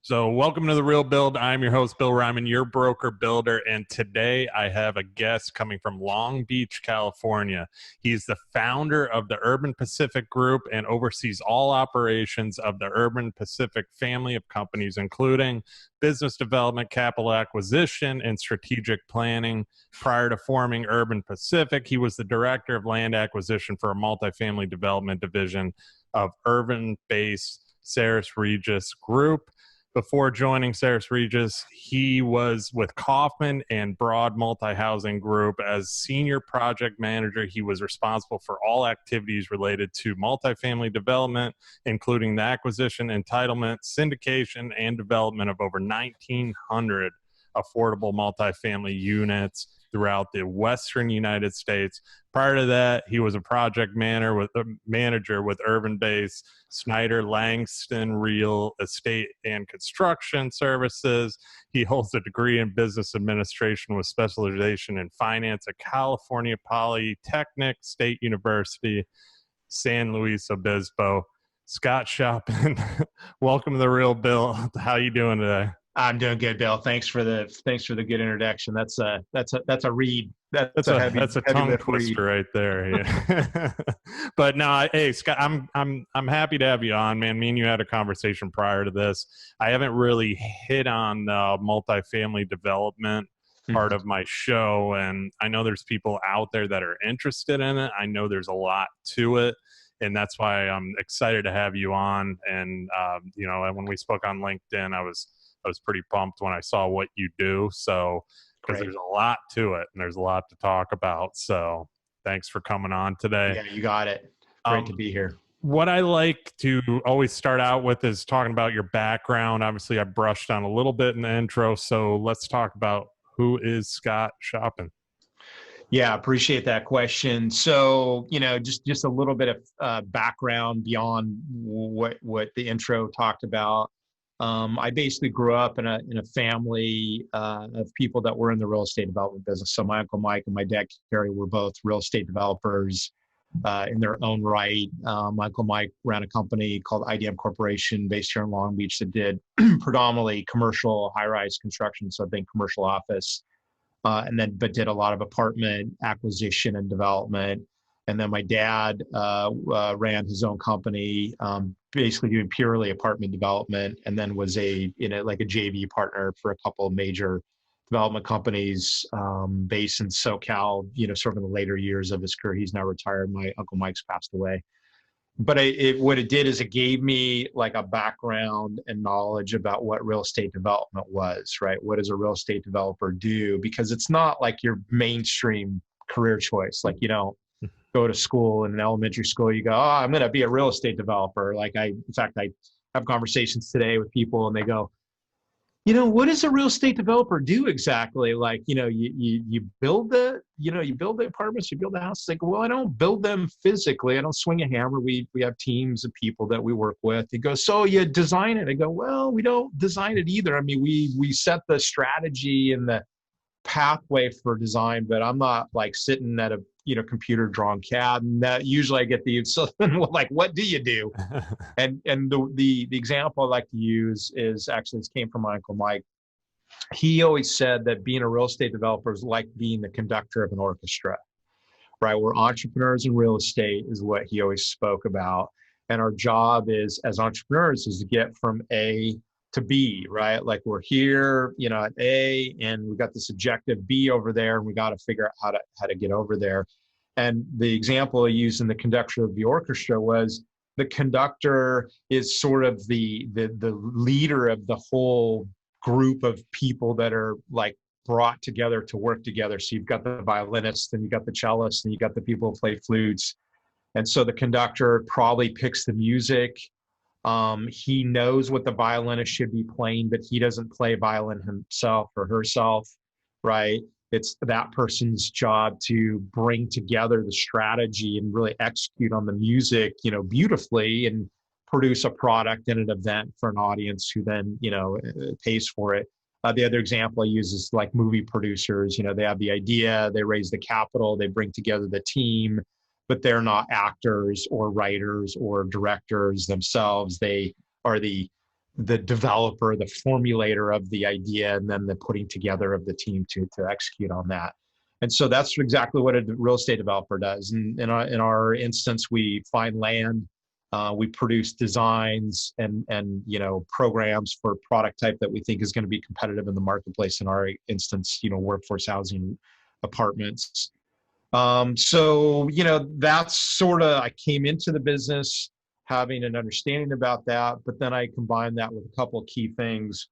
So, welcome to The Real Build. I'm your host, Bill Reiman, your broker builder. And today I have a guest coming from Long Beach, California. He's the founder of the Urban Pacific Group and oversees all operations of the Urban Pacific family of companies, including business development, capital acquisition, and strategic planning. Prior to forming Urban Pacific, he was the director of land acquisition for a multifamily development division of Urban-based Saris Regis Group. Before joining Saris Regis, he was with Kaufman and Broad Multi-Housing Group. As senior project manager, he was responsible for all activities related to multifamily development, including the acquisition, entitlement, syndication, and development of over 1,900 affordable multifamily units throughout the Western United States. Prior to that, he was a project manager with urban-based Snyder Langston Real Estate and Construction Services. He holds a degree in business administration with specialization in finance at California Polytechnic State University, San Luis Obispo. Scott Choppin, welcome to The Real Bill. How you doing today? I'm doing good, Bill. Thanks for the good introduction. That's a read. That's a tongue twister right there. Yeah. But no, hey Scott, I'm happy to have you on, man. Me and you had a conversation prior to this. I haven't really hit on the multifamily development part of my show, and I know there's people out there that are interested in it. I know there's a lot to it, and that's why I'm excited to have you on. And when we spoke on LinkedIn, I was pretty pumped when I saw what you do. So, because there's a lot to it and there's a lot to talk about. So thanks for coming on today. Yeah, you got it. Great to be here. What I like to always start out with is talking about your background. Obviously, I brushed on a little bit in the intro. So let's talk about who is Scott Choppin. Yeah, appreciate that question. So, just a little bit of background beyond what the intro talked about. I basically grew up in a family of people that were in the real estate development business. So my Uncle Mike and my dad, Kerry, were both real estate developers in their own right. My Uncle Mike ran a company called IDM Corporation based here in Long Beach that did predominantly commercial high-rise construction, so I think commercial office, but did a lot of apartment acquisition and development. And then my dad ran his own company, basically doing purely apartment development, and then was a JV partner for a couple of major development companies based in SoCal, sort of in the later years of his career. He's now retired. My Uncle Mike's passed away. But what it did is it gave me like a background and knowledge about what real estate development was, right? What does a real estate developer do? Because it's not like your mainstream career choice. Like, go to school in elementary school, you go, oh, I'm going to be a real estate developer. In fact, I have conversations today with people and they go, what does a real estate developer do exactly? Like, you build you build the apartments, you build the houses. Like, well, I don't build them physically. I don't swing a hammer. We have teams of people that we work with. He goes, so you design it. I go, well, we don't design it either. I mean, we set the strategy and the pathway for design, but I'm not like sitting at a computer drawn CAD, and that usually I get like, what do you do? and the example I like to use is actually, this came from my Uncle Mike. He always said that being a real estate developer is like being the conductor of an orchestra, right? We're entrepreneurs in real estate is what he always spoke about, and our job is as entrepreneurs is to get from A to B, right? Like we're here, at A, and we got this objective B over there, and we got to figure out how to get over there. And the example I used in the conductor of the orchestra was the conductor is sort of the leader of the whole group of people that are like brought together to work together. So you've got the violinist, and you got the cellist, and you got the people who play flutes. And so the conductor probably picks the music. He knows what the violinist should be playing, but he doesn't play violin himself or herself, right? It's that person's job to bring together the strategy and really execute on the music, beautifully, and produce a product and an event for an audience who then, pays for it. The other example I use is like movie producers. They have the idea, they raise the capital, they bring together the team, but they're not actors or writers or directors themselves. They are the the developer, the formulator of the idea, and then the putting together of the team to execute on that. And so that's exactly what a real estate developer does. And in our instance, we find land, we produce designs and programs for product type that we think is going to be competitive in the marketplace. In our instance, workforce housing, apartments. So that's sort of, I came into the business having an understanding about that, but then I combined that with a couple of key things.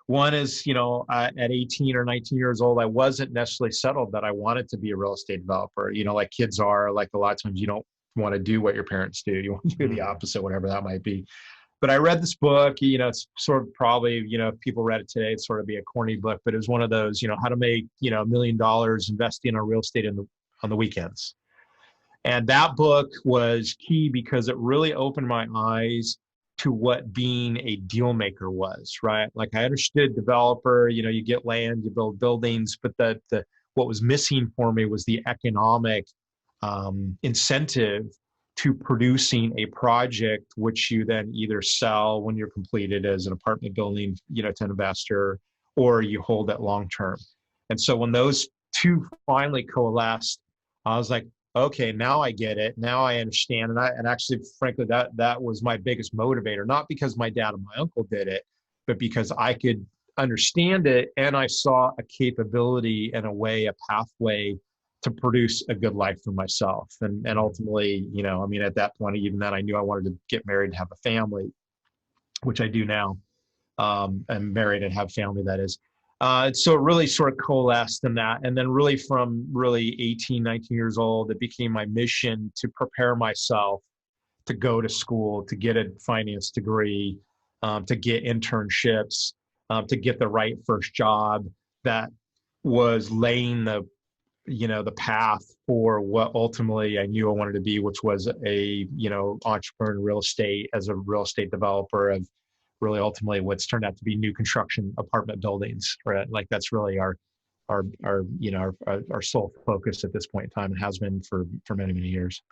One is, at 18 or 19 years old, I wasn't necessarily settled that I wanted to be a real estate developer. Like kids are, like a lot of times you don't want to do what your parents do. You want to do the opposite, whatever that might be. But I read this book, it's sort of probably, if people read it today, it'd sort of be a corny book, but it was one of those, how to make, $1 million investing in real estate on the weekends. And that book was key because it really opened my eyes to what being a deal maker was, right? Like I understood developer, you get land, you build buildings, but what was missing for me was the economic incentive to producing a project, which you then either sell when you're completed as an apartment building, to an investor, or you hold it long term. And so when those two finally coalesced, I was like, okay, now I get it. Now I understand. And actually, frankly, that was my biggest motivator, not because my dad and my uncle did it, but because I could understand it. And I saw a capability and a way, a pathway to produce a good life for myself. And ultimately, at that point, even then I knew I wanted to get married and have a family, which I do now. I'm married and have family, that is. So it really sort of coalesced in that. And then really from 18, 19 years old, it became my mission to prepare myself to go to school, to get a finance degree, to get internships, to get the right first job that was laying the path for what ultimately I knew I wanted to be, which was a, entrepreneur in real estate, as a real estate developer of really ultimately what's turned out to be new construction apartment buildings, right? Like that's really our sole focus at this point in time, and has been for many, many years.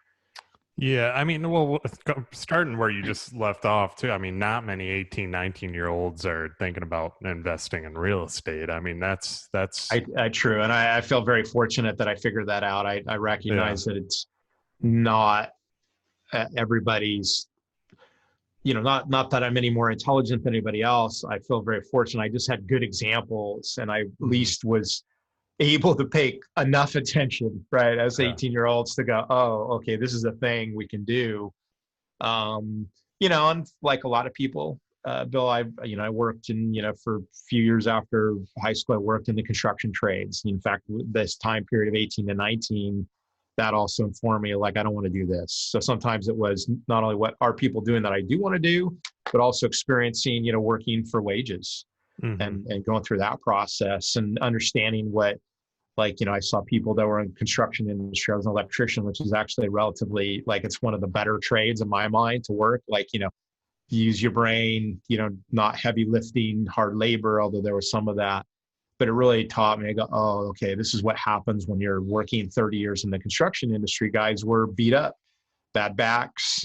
Yeah, I mean, well, starting where you just left off too, I mean, not many 18, 19-year-olds are thinking about investing in real estate. I mean, that's true. And I feel very fortunate that I figured that out. I recognize that it's not everybody's, not that I'm any more intelligent than anybody else. I feel very fortunate. I just had good examples, and I at least was able to pay enough attention, right, as 18-year-olds to go, oh, okay, this is a thing we can do. And like a lot of people, Bill, I worked in, for a few years after high school, I worked in the construction trades. In fact, this time period of 18 to 19, that also informed me, like, I don't want to do this. So sometimes it was not only what are people doing that I do want to do, but also experiencing, working for wages and going through that process and understanding what, I saw people that were in construction industry. I was an electrician, which is actually relatively, it's one of the better trades in my mind to work. Use your brain, not heavy lifting, hard labor, although there was some of that. But it really taught me, I go, oh, okay, this is what happens when you're working 30 years in the construction industry. Guys were beat up, bad backs,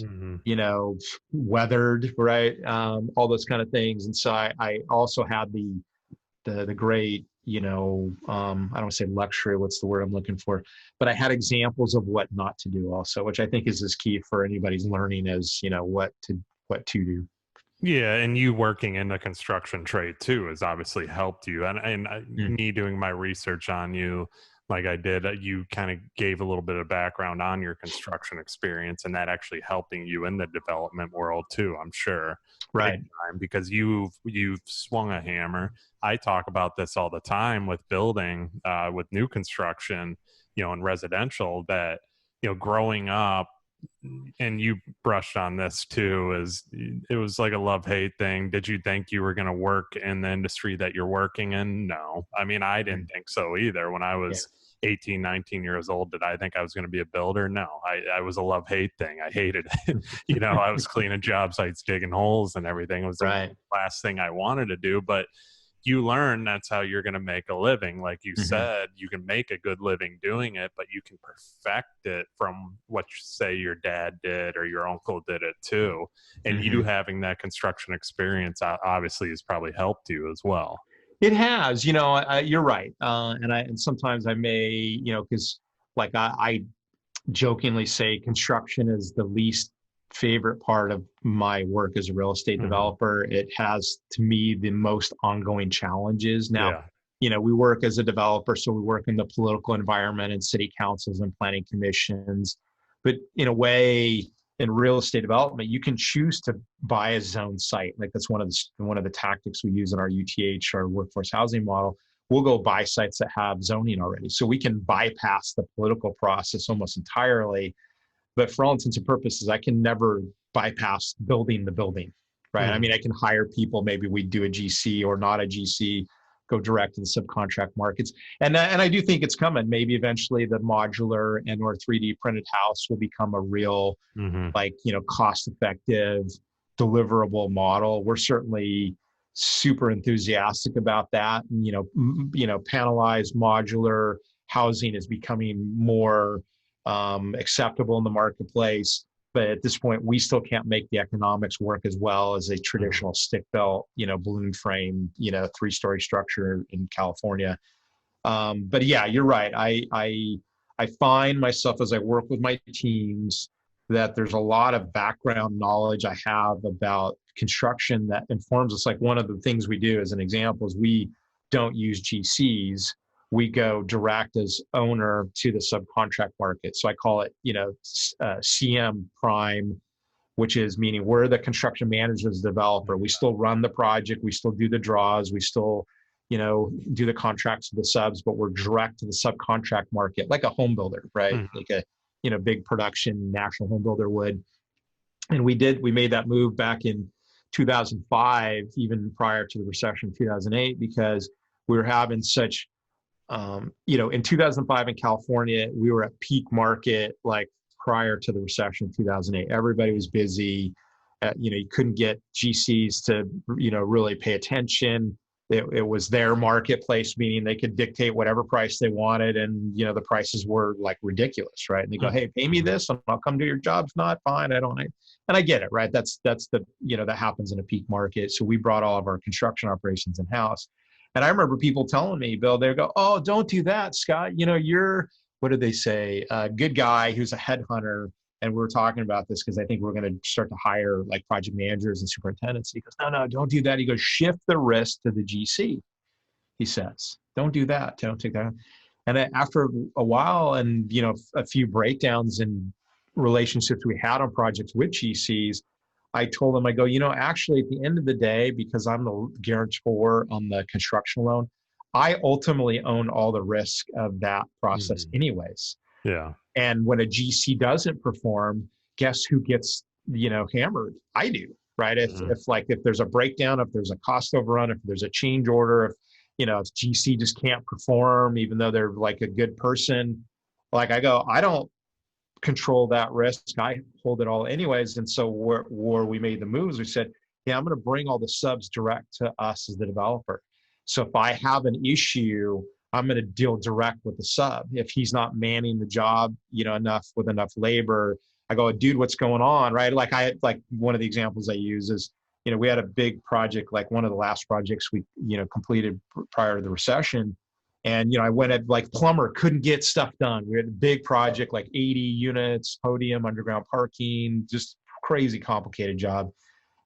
weathered, right? All those kind of things. And so I also had the great, I don't want to say luxury, what's the word I'm looking for, but I had examples of what not to do also, which I think is key for anybody's learning is, what to do. Yeah, and you working in the construction trade too has obviously helped you. And me doing my research on you, like I did, you kind of gave a little bit of background on your construction experience, and that actually helping you in the development world too, I'm sure. Right. Because you've swung a hammer. I talk about this all the time with building, with new construction, and residential, that, growing up, and you brushed on this too, is it was like a love-hate thing. Did you think you were going to work in the industry that you're working in? No. I mean, I didn't think so either. When I was 18, 19 years old, did I think I was going to be a builder? No, I was a love-hate thing. I hated it. I was cleaning job sites, digging holes and everything. It was the last thing I wanted to do. But you learn that's how you're going to make a living. Like you Mm-hmm. said, you can make a good living doing it, but you can perfect it from what you say your dad did or your uncle did it too. And you Mm-hmm. having that construction experience obviously has probably helped you as well. It has, you're right. And sometimes I may, because like I jokingly say construction is the least favorite part of my work as a real estate Mm-hmm. developer. It has, to me, the most ongoing challenges. Now, Yeah. we work as a developer, so we work in the political environment and city councils and planning commissions. But in a way, in real estate development, you can choose to buy a zone site. Like that's one of the tactics we use in our UTH, our workforce housing model. We'll go buy sites that have zoning already. So we can bypass the political process almost entirely. But for all intents and purposes, I can never bypass building the building, right? I Mm-hmm. mean, I can hire people, maybe we do a GC or not a GC, go direct to the subcontract markets. And I do think it's coming. Maybe eventually the modular and or 3D printed house will become a real, Mm-hmm. cost effective, deliverable model. We're certainly super enthusiastic about that. And, panelized modular housing is becoming more acceptable in the marketplace. But at this point, we still can't make the economics work as well as a traditional stick built, balloon frame, 3-story structure in California. But yeah, you're right. I find myself as I work with my teams that there's a lot of background knowledge I have about construction that informs us. Like one of the things we do as an example is we don't use GCs. We go direct as owner to the subcontract market. So I call it, CM prime, which is meaning we're the construction manager as a developer. We still run the project. We still do the draws. We still, do the contracts with the subs, but we're direct to the subcontract market, like a home builder, right? Mm-hmm. Like a, big production national home builder would. And we made that move back in 2005, even prior to the recession of 2008, because we were having such, in 2005 in California, we were at peak market, like prior to the recession of 2008. Everybody was busy. You couldn't get GCs to, really pay attention. It was their marketplace, meaning they could dictate whatever price they wanted. And, the prices were like ridiculous, right? And they go, hey, pay me this and I'll come do your job. If not, fine. And I get it, right? That's the, that happens in a peak market. So we brought all of our construction operations in house. And I remember people telling me, Bill, they go, oh, don't do that, Scott. You're, what did they say? A good guy who's a headhunter. And we were talking about this because I think we're going to start to hire like project managers and superintendents. He goes, no, don't do that. He goes, shift the risk to the GC. He says, don't do that. Don't take that. And after a while and, a few breakdowns in relationships we had on projects with GCs, I told him, I go, actually at the end of the day, because I'm the guarantor on the construction loan, I ultimately own all the risk of that process anyways. Yeah. And when a GC doesn't perform, guess who gets, hammered? I do, right? If there's a breakdown, if there's a cost overrun, if there's a change order, if GC just can't perform, even though they're like a good person, like I go, I don't control that risk. I hold it all anyways. And so where we made the moves, we said, yeah, I'm going to bring all the subs direct to us as the developer. So if I have an issue, I'm going to deal direct with the sub. If he's not manning the job, enough with enough labor, I go, dude, what's going on? Right. Like one of the examples I use is, we had a big project, like one of the last projects we, completed prior to the recession. And, I went at like plumber, couldn't get stuff done. We had a big project, like 80 units, podium, underground parking, just crazy complicated job.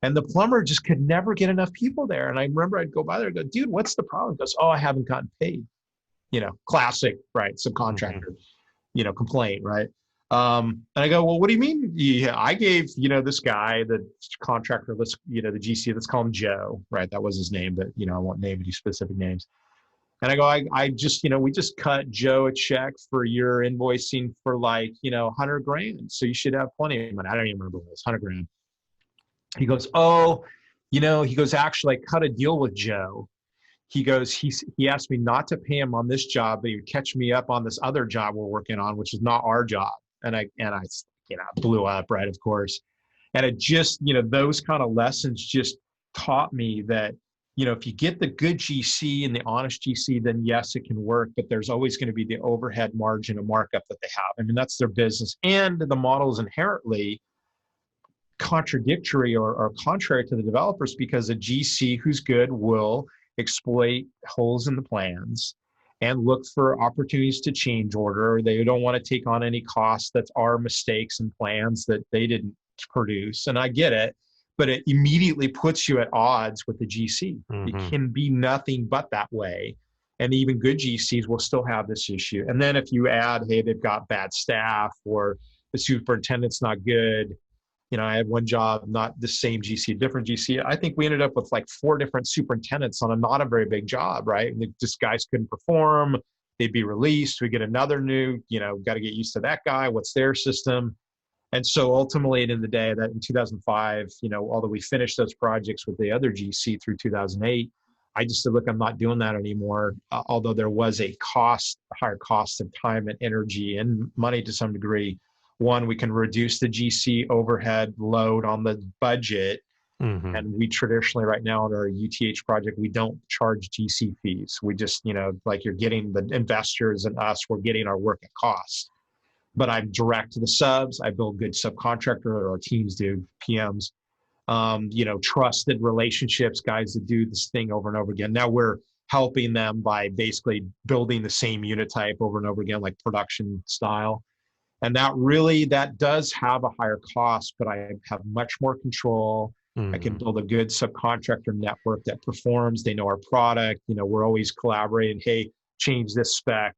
And the plumber just could never get enough people there. And I remember I'd go by there and go, dude, what's the problem? He goes, oh, I haven't gotten paid. Classic, right? Subcontractor, complaint, right? And I go, well, what do you mean? Yeah, I gave, this guy, the contractor, the GC, let's call him Joe, right? That was his name, but, I won't name any specific names. And I go, I just, we just cut Joe a check for your invoicing for like, 100 grand. So you should have plenty of money. I don't even remember what it was, 100 grand. He goes, oh, he goes, actually, I cut a deal with Joe. He goes, he asked me not to pay him on this job, but he would catch me up on this other job we're working on, which is not our job. And I blew up, right, of course. And it just, those kind of lessons just taught me that, if you get the good GC and the honest GC, then yes, it can work, but there's always going to be the overhead margin of markup that they have. I mean, that's their business. And the model is inherently contradictory or contrary to the developers, because a GC who's good will exploit holes in the plans and look for opportunities to change order. They don't want to take on any costs that are mistakes and plans that they didn't produce. And I get it, but it immediately puts you at odds with the GC. It can be nothing but that way. And even good GCs will still have this issue. And then if you add, hey, they've got bad staff, or the superintendent's not good. I had one job, not the same GC, different GC. I think we ended up with like 4 different superintendents on not a very big job, right? And just guys couldn't perform. They'd be released. We get another new, got to get used to that guy. What's their system? And so ultimately, at the end of the day, that in 2005, although we finished those projects with the other GC through 2008, I just said, look, I'm not doing that anymore. Although there was a higher cost of time and energy and money to some degree. One, we can reduce the GC overhead load on the budget. And we traditionally right now on our UTH project, we don't charge GC fees. We just, like you're getting the investors and us, we're getting our work at cost. But I'm direct to the subs. I build good subcontractor, or our teams do, PMs. Trusted relationships, guys that do this thing over and over again. Now we're helping them by basically building the same unit type over and over again, like production style. And that does have a higher cost, but I have much more control. I can build a good subcontractor network that performs. They know our product. We're always collaborating. Hey, change this spec,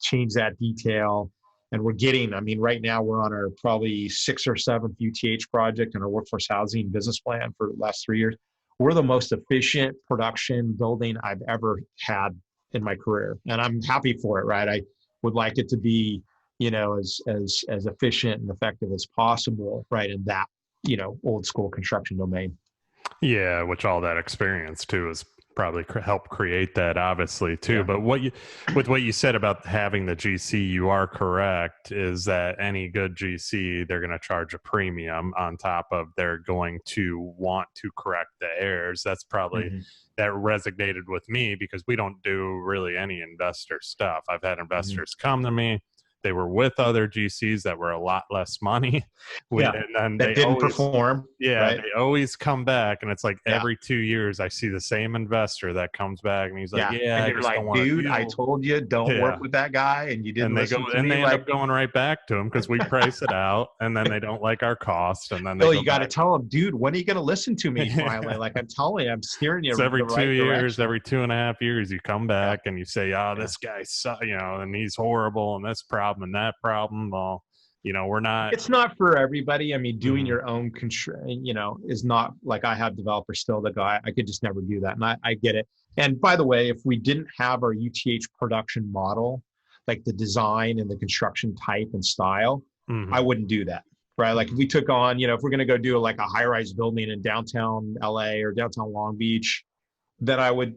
change that detail. And we're getting, right now we're on our probably 6th or 7th UTH project in our workforce housing business plan for the last 3 years. We're the most efficient production building I've ever had in my career. And I'm happy for it, right? I would like it to be, as efficient and effective as possible, right, in that, old school construction domain. Yeah, which all that experience too is probably help create that, obviously, too. Yeah. But with what you said about having the GC, you are correct, is that any good GC, they're going to charge a premium on top of they're going to want to correct the errors. That's probably that resonated with me, because we don't do really any investor stuff. I've had investors come to me. They were with other GCs that were a lot less money. And then that didn't perform. Yeah, right? They always come back, and it's like every 2 years I see the same investor that comes back, and he's like, and you're like, dude, I told you don't work with that guy, and you didn't listen to me. And they end up going right back to him because we price it out, and then they don't like our cost, and then you got to tell them, dude, when are you going to listen to me finally? Like I'm telling you, I'm steering you. So every 2 years, every 2.5 years, you come back and you say, this guy, and he's horrible, and this problem and that problem. Well, we're not. It's not for everybody. Doing your own is not like, I have developers still that go, I could just never do that. And I get it. And by the way, if we didn't have our UTH production model, like the design and the construction type and style, I wouldn't do that. Right. Like if we took on, if we're going to go do like a high rise building in downtown LA or downtown Long Beach, then I would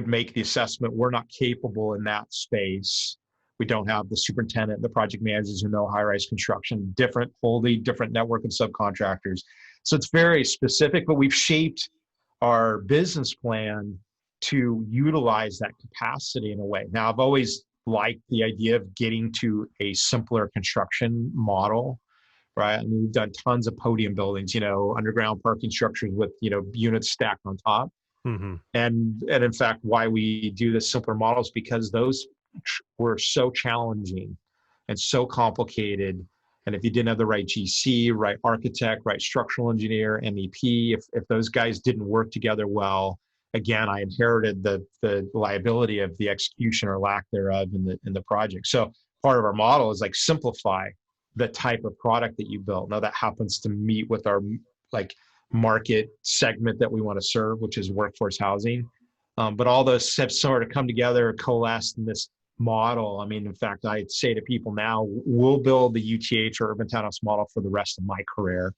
make the assessment we're not capable in that space. We don't have the superintendent, the project managers who know high-rise construction, wholly different network of subcontractors. So it's very specific, but we've shaped our business plan to utilize that capacity in a way. Now, I've always liked the idea of getting to a simpler construction model, right? We've done tons of podium buildings, underground parking structures with, units stacked on top. And in fact, why we do the simpler models, because those were so challenging and so complicated. And if you didn't have the right GC, right architect, right structural engineer, MEP, if those guys didn't work together well, again, I inherited the liability of the execution or lack thereof in the project. So part of our model is like simplify the type of product that you build. Now that happens to meet with our like market segment that we want to serve, which is workforce housing. But all those have sort of come together, coalesced in this model. In fact, I say to people now, we'll build the UTH or urban townhouse model for the rest of my career.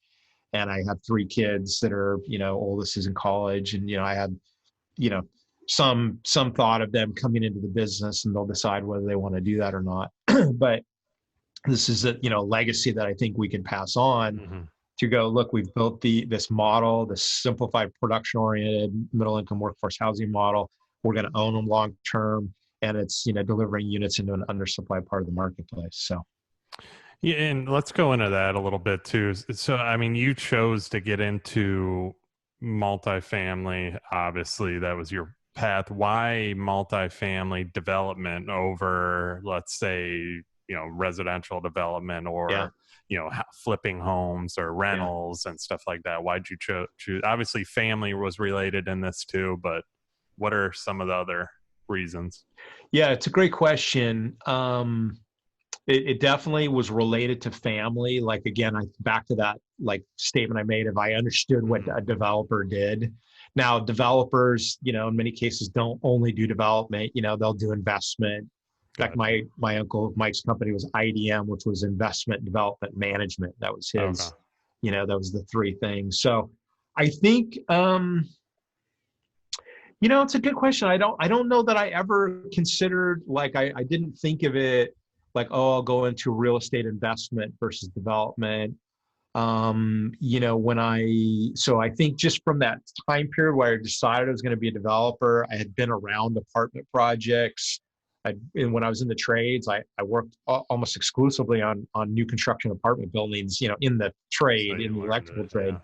And I have 3 kids that are, oldest is in college, and I had, some thought of them coming into the business, and they'll decide whether they want to do that or not. But this is a legacy that I think we can pass on. to go, look, we've built this model, this simplified production oriented middle income workforce housing model. We're going to own them long term, and it's, delivering units into an undersupplied part of the marketplace. So Yeah, and let's go into that a little bit too. So, I mean, you chose to get into multifamily. Obviously, that was your path. Why multifamily development over, let's say, residential development, yeah, or, flipping homes or yeah. rentals and stuff like that? Why'd you choose? Obviously, family was related in this too, but what are some of the other reasons? Yeah, it's a great question. It definitely was related to family. Like, again, back to that like statement I made of, I understood what Mhm. a developer did. Now, developers, in many cases don't only do development, they'll do investment. In fact, Gotcha. my uncle Mike's company was IDM, which was investment development management. That was Okay. his, that was the three things. So I think it's a good question. I don't know that I ever considered, like, I didn't think of it like, oh, I'll go into real estate investment versus development. So I think just from that time period where I decided I was going to be a developer, I had been around apartment projects. And when I was in the trades, I worked almost exclusively on new construction apartment buildings, in the So trade, in you the learned electrical it, trade. yeah.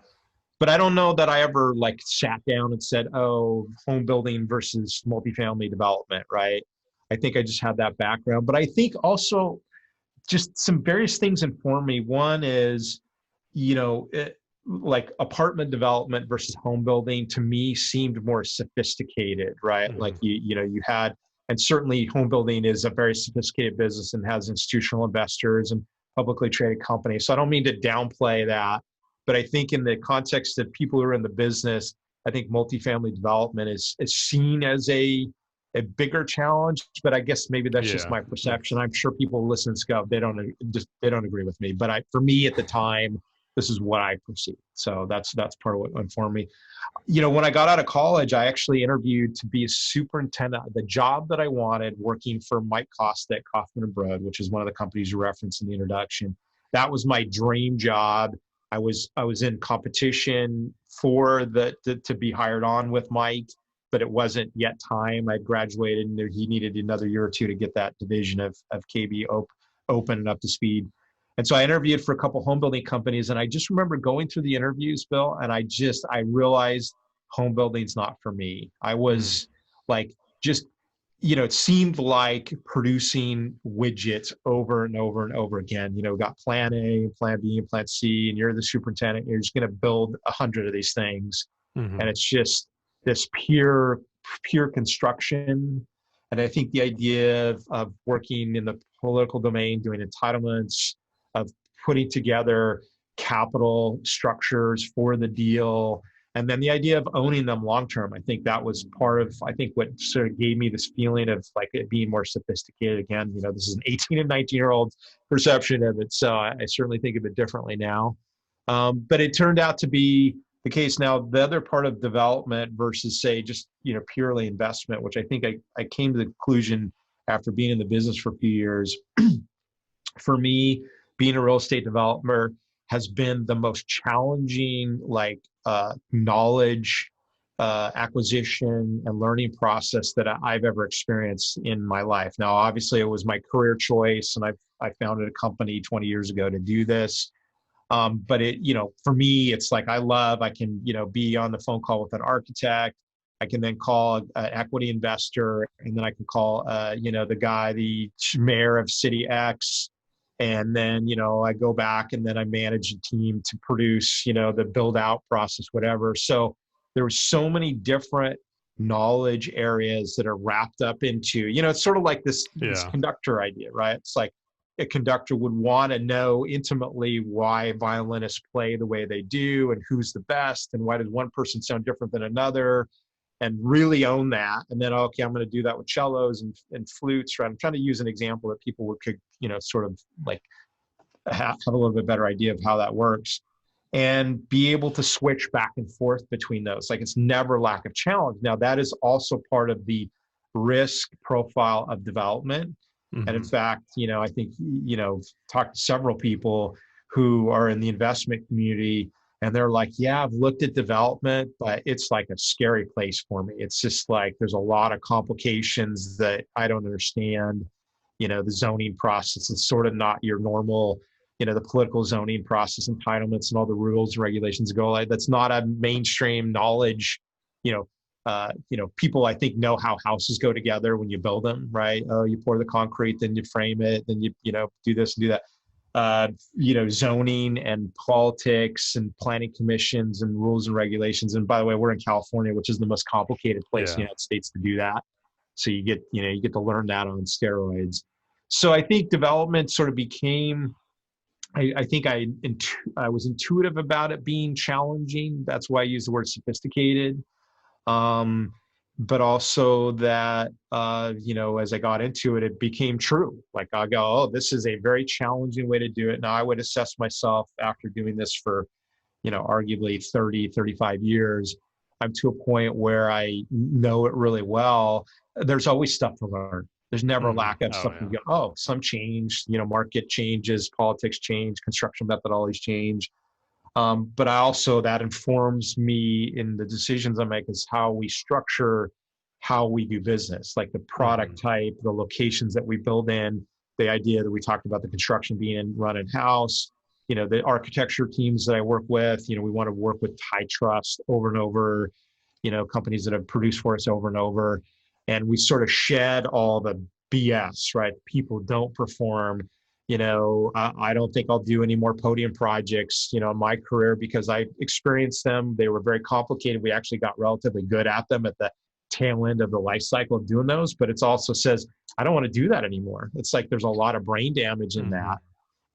But I don't know that I ever like sat down and said, oh, home building versus multifamily development, right? I think I just had that background. But I think also just some various things inform me. One is, like apartment development versus home building to me seemed more sophisticated, right? Like Hmm. you had, and certainly home building is a very sophisticated business and has institutional investors and publicly traded companies. So I don't mean to downplay that, but I think in the context of people who are in the business, I think multifamily development is seen as a bigger challenge, but I guess maybe that's just Yeah, my perception. that's I'm sure people listen to Scout, they don't agree with me. But for me at the time, this is what I perceived. So that's part of what informed me. When I got out of college, I actually interviewed to be a superintendent. The job that I wanted, working for Mike Costa at Kaufman and Broad, which is one of the companies you referenced in the introduction. That was my dream job. I was in competition for to be hired on with Mike, but it wasn't yet time. I'd graduated, and he needed another year or two to get that division of KB open and up to speed. And so I interviewed for a couple home building companies, and I just remember going through the interviews, Bill, and I realized home building's not for me. I mm, was like, just, it seemed like producing widgets over and over and over again. We got plan A, plan B, and plan C, and you're the superintendent. You're just going to build 100 of these things, and hmm. it's just this pure construction. And I think the idea of working in the political domain, doing entitlements, of putting together capital structures for the deal, and then the idea of owning them long term, I think that was part of, I think, what sort of gave me this feeling of like it being more sophisticated. Again, this is an 18 and 19-year-old perception of it, so I certainly think of it differently now. But it turned out to be the case. Now, the other part of development versus, say, just purely investment, which I think I came to the conclusion after being in the business for a few years. For me, being a real estate developer has been the most challenging, like, knowledge acquisition and learning process that I've ever experienced in my life. Now, obviously, it was my career choice, and I founded a company 20 years ago to do this. But for me, it's like I can, be on the phone call with an architect. I can then call an equity investor, and then I can call, the mayor of city X. And then, I go back and then I manage a team to produce, the build out process, whatever. So there were so many different knowledge areas that are wrapped up into, it's sort of like this Yeah. conductor idea, right? It's like, a conductor would want to know intimately why violinists play the way they do and who's the best and why does one person sound different than another, and really own that. And then, okay, I'm going to do that with cellos and flutes, right? I'm trying to use an example that people could, sort of like have a little bit better idea of how that works, and be able to switch back and forth between those. Like, it's never lack of challenge. Now, that is also part of the risk profile of development. And in Hmm. fact, I think, talked to several people who are in the investment community, and they're like, yeah, I've looked at development, but it's like a scary place for me. It's just like there's a lot of complications that I don't understand. The zoning process is sort of not your normal, the political zoning process, entitlements and all the rules and regulations go like that's not a mainstream knowledge. People I think know how houses go together when you build them, right? Oh, you pour the concrete, then you frame it, then you do this and do that. Zoning and politics and planning commissions and rules and regulations. And by the way, we're in California, which is the most complicated place in the United States to do that. So you get to learn that on steroids. So I think development sort of became, I think I was intuitive about it being challenging. That's why I use the word sophisticated. But also that, as I got into it, it became true. Like I go, oh, this is a very challenging way to do it. Now I would assess myself after doing this for, arguably 30, 35 years. I'm to a point where I know it really well. There's always stuff to learn. There's never a lack of stuff to go, oh, some change, market changes, politics change, construction methodologies change. But that informs me in the decisions I make is how we structure how we do business, like the product type, the locations that we build in, the idea that we talked about the construction being run in-house, the architecture teams that I work with, we want to work with high trust over and over, companies that have produced for us over and over. And we sort of shed all the BS, right? People don't perform. I don't think I'll do any more podium projects, in my career because I experienced them. They were very complicated. We actually got relatively good at them at the tail end of the life cycle of doing those, but it also says, I don't want to do that anymore. It's like, there's a lot of brain damage in that.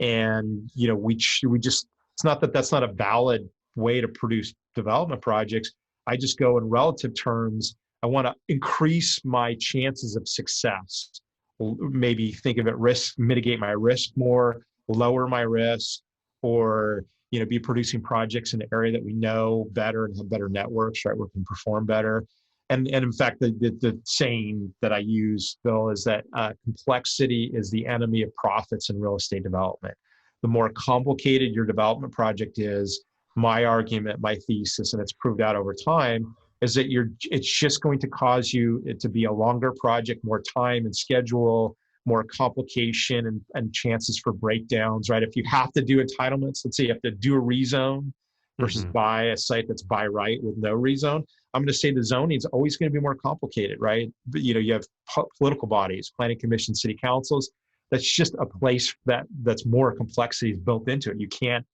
And, we just, it's not that that's not a valid way to produce development projects. I just go in relative terms. I want to increase my chances of success. Maybe think of it mitigate my risk more, lower my risk, or be producing projects in an area that we know better and have better networks, right? Where we can perform better. And in fact, the saying that I use, Bill, is that complexity is the enemy of profits in real estate development. The more complicated your development project is, my argument, my thesis, and it's proved out over time, is that it's just going to cause it to be a longer project, more time and schedule, more complication and chances for breakdowns, right? If you have to do entitlements, let's say you have to do a rezone versus buy a site that's by right with no rezone, I'm going to say the zoning is always going to be more complicated, right? But, you have political bodies, planning commission, city councils. That's just a place that's more complexities built into it. You can't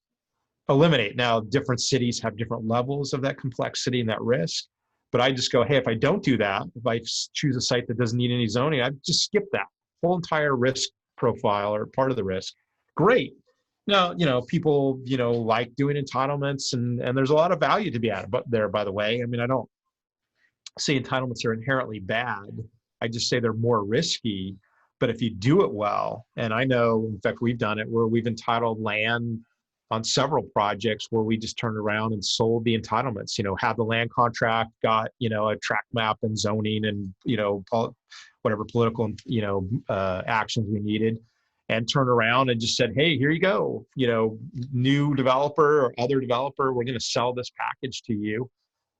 eliminate. Now, different cities have different levels of that complexity and that risk. But I just go, hey, if I don't do that, if I choose a site that doesn't need any zoning, I just skip that whole entire risk profile or part of the risk. Great. Now, people, like doing entitlements and there's a lot of value to be added there, by the way. I mean, I don't say entitlements are inherently bad. I just say they're more risky. But if you do it well, and I know, in fact, we've done it where we've entitled land on several projects where we just turned around and sold the entitlements, have the land contract, got, a tract map and zoning and, whatever political, actions we needed, and turned around and just said, hey, here you go, new developer or other developer, we're going to sell this package to you.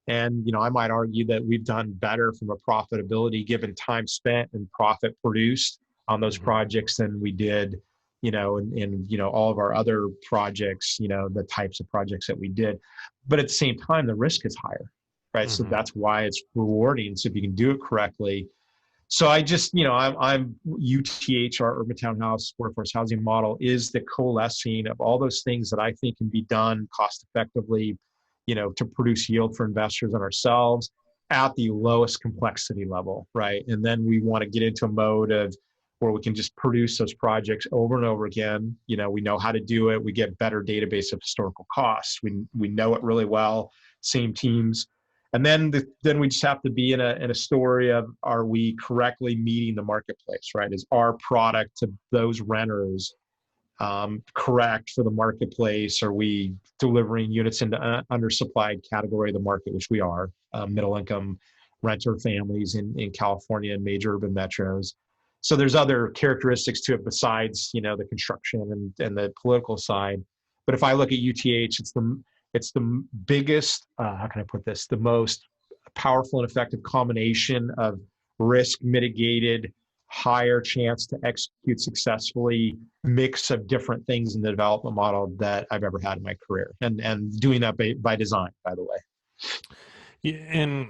And, I might argue that we've done better from a profitability given time spent and profit produced on those projects than we did in all of our other projects, the types of projects that we did. But at the same time, the risk is higher, right? So that's why it's rewarding. So if you can do it correctly. So I just, I'm UTH, our urban townhouse workforce housing model, is the coalescing of all those things that I think can be done cost effectively, to produce yield for investors and ourselves at the lowest complexity level, right? And then we want to get into a mode of where we can just produce those projects over and over again. We know how to do it. We get better database of historical costs. We know it really well, same teams. And then we just have to be in a story of, are we correctly meeting the marketplace, right? Is our product to those renters correct for the marketplace? Are we delivering units into undersupplied category of the market, which we are, middle income renter families in California and major urban metros? So there's other characteristics to it besides, the construction and the political side. But if I look at UTH, it's the biggest, how can I put this, the most powerful and effective combination of risk mitigated, higher chance to execute successfully mix of different things in the development model that I've ever had in my career, and doing that by design, by the way. Yeah, and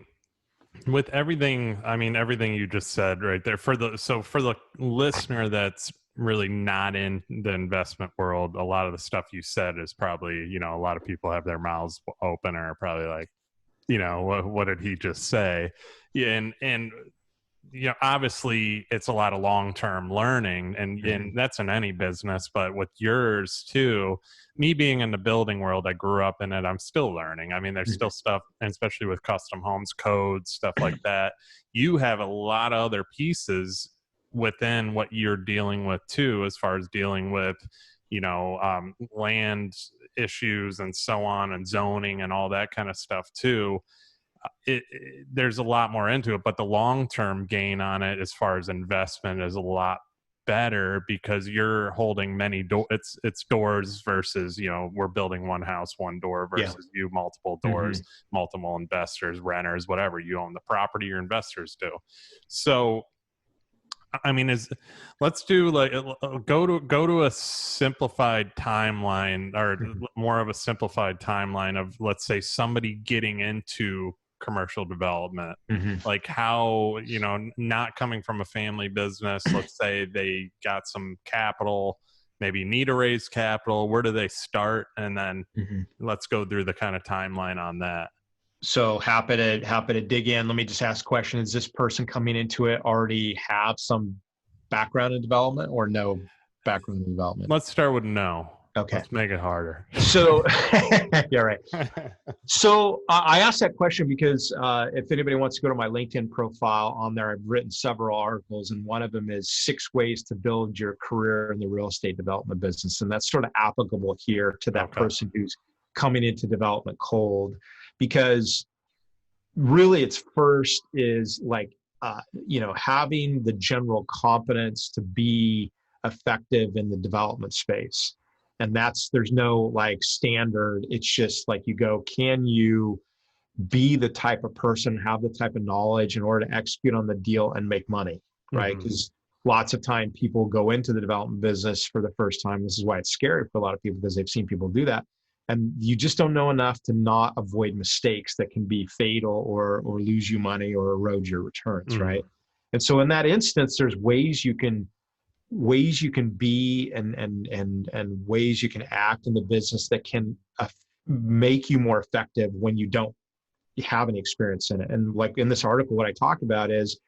with everything, I mean, everything you just said right there, for the listener that's really not in the investment world, a lot of the stuff you said is probably, a lot of people have their mouths open or are probably like, what did he just say? Yeah, and obviously it's a lot of long-term learning, and that's in any business, but with yours too, me being in the building world, I grew up in it, I'm still learning. I mean, there's still stuff, and especially with custom homes, codes, stuff like that. You have a lot of other pieces within what you're dealing with too, as far as dealing with, land issues and so on, and zoning and all that kind of stuff too. There's a lot more into it, but the long-term gain on it as far as investment is a lot better, because you're holding many doors. It's doors versus, we're building one house, one door, versus you multiple doors, multiple investors, renters, whatever. You own the property, your investors do. So I mean, let's do like go to a simplified timeline, or more of a simplified timeline of, let's say, somebody getting into commercial development, like how, not coming from a family business. Let's say they got some capital, maybe need to raise capital. Where do they start? And then let's go through the kind of timeline on that. So happy to dig in. Let me just ask a question. Is this person coming into it already have some background in development, or no background in development? Let's start with no. Okay. Let's make it harder. So, yeah, right. So I asked that question because if anybody wants to go to my LinkedIn profile, on there, I've written several articles, and one of them is 6 ways to build your career in the real estate development business. And that's sort of applicable here to that person who's coming into development cold, because really its first is like, having the general competence to be effective in the development space. And there's no like standard. It's just like, you go, can you be the type of person, have the type of knowledge in order to execute on the deal and make money, right? Because lots of time people go into the development business for the first time. This is why it's scary for a lot of people, because they've seen people do that. And you just don't know enough to not avoid mistakes that can be fatal or lose you money or erode your returns, right? And so in that instance, there's ways you can be and ways you can act in the business that can make you more effective when you don't have any experience in it. And like in this article, what I talk about is,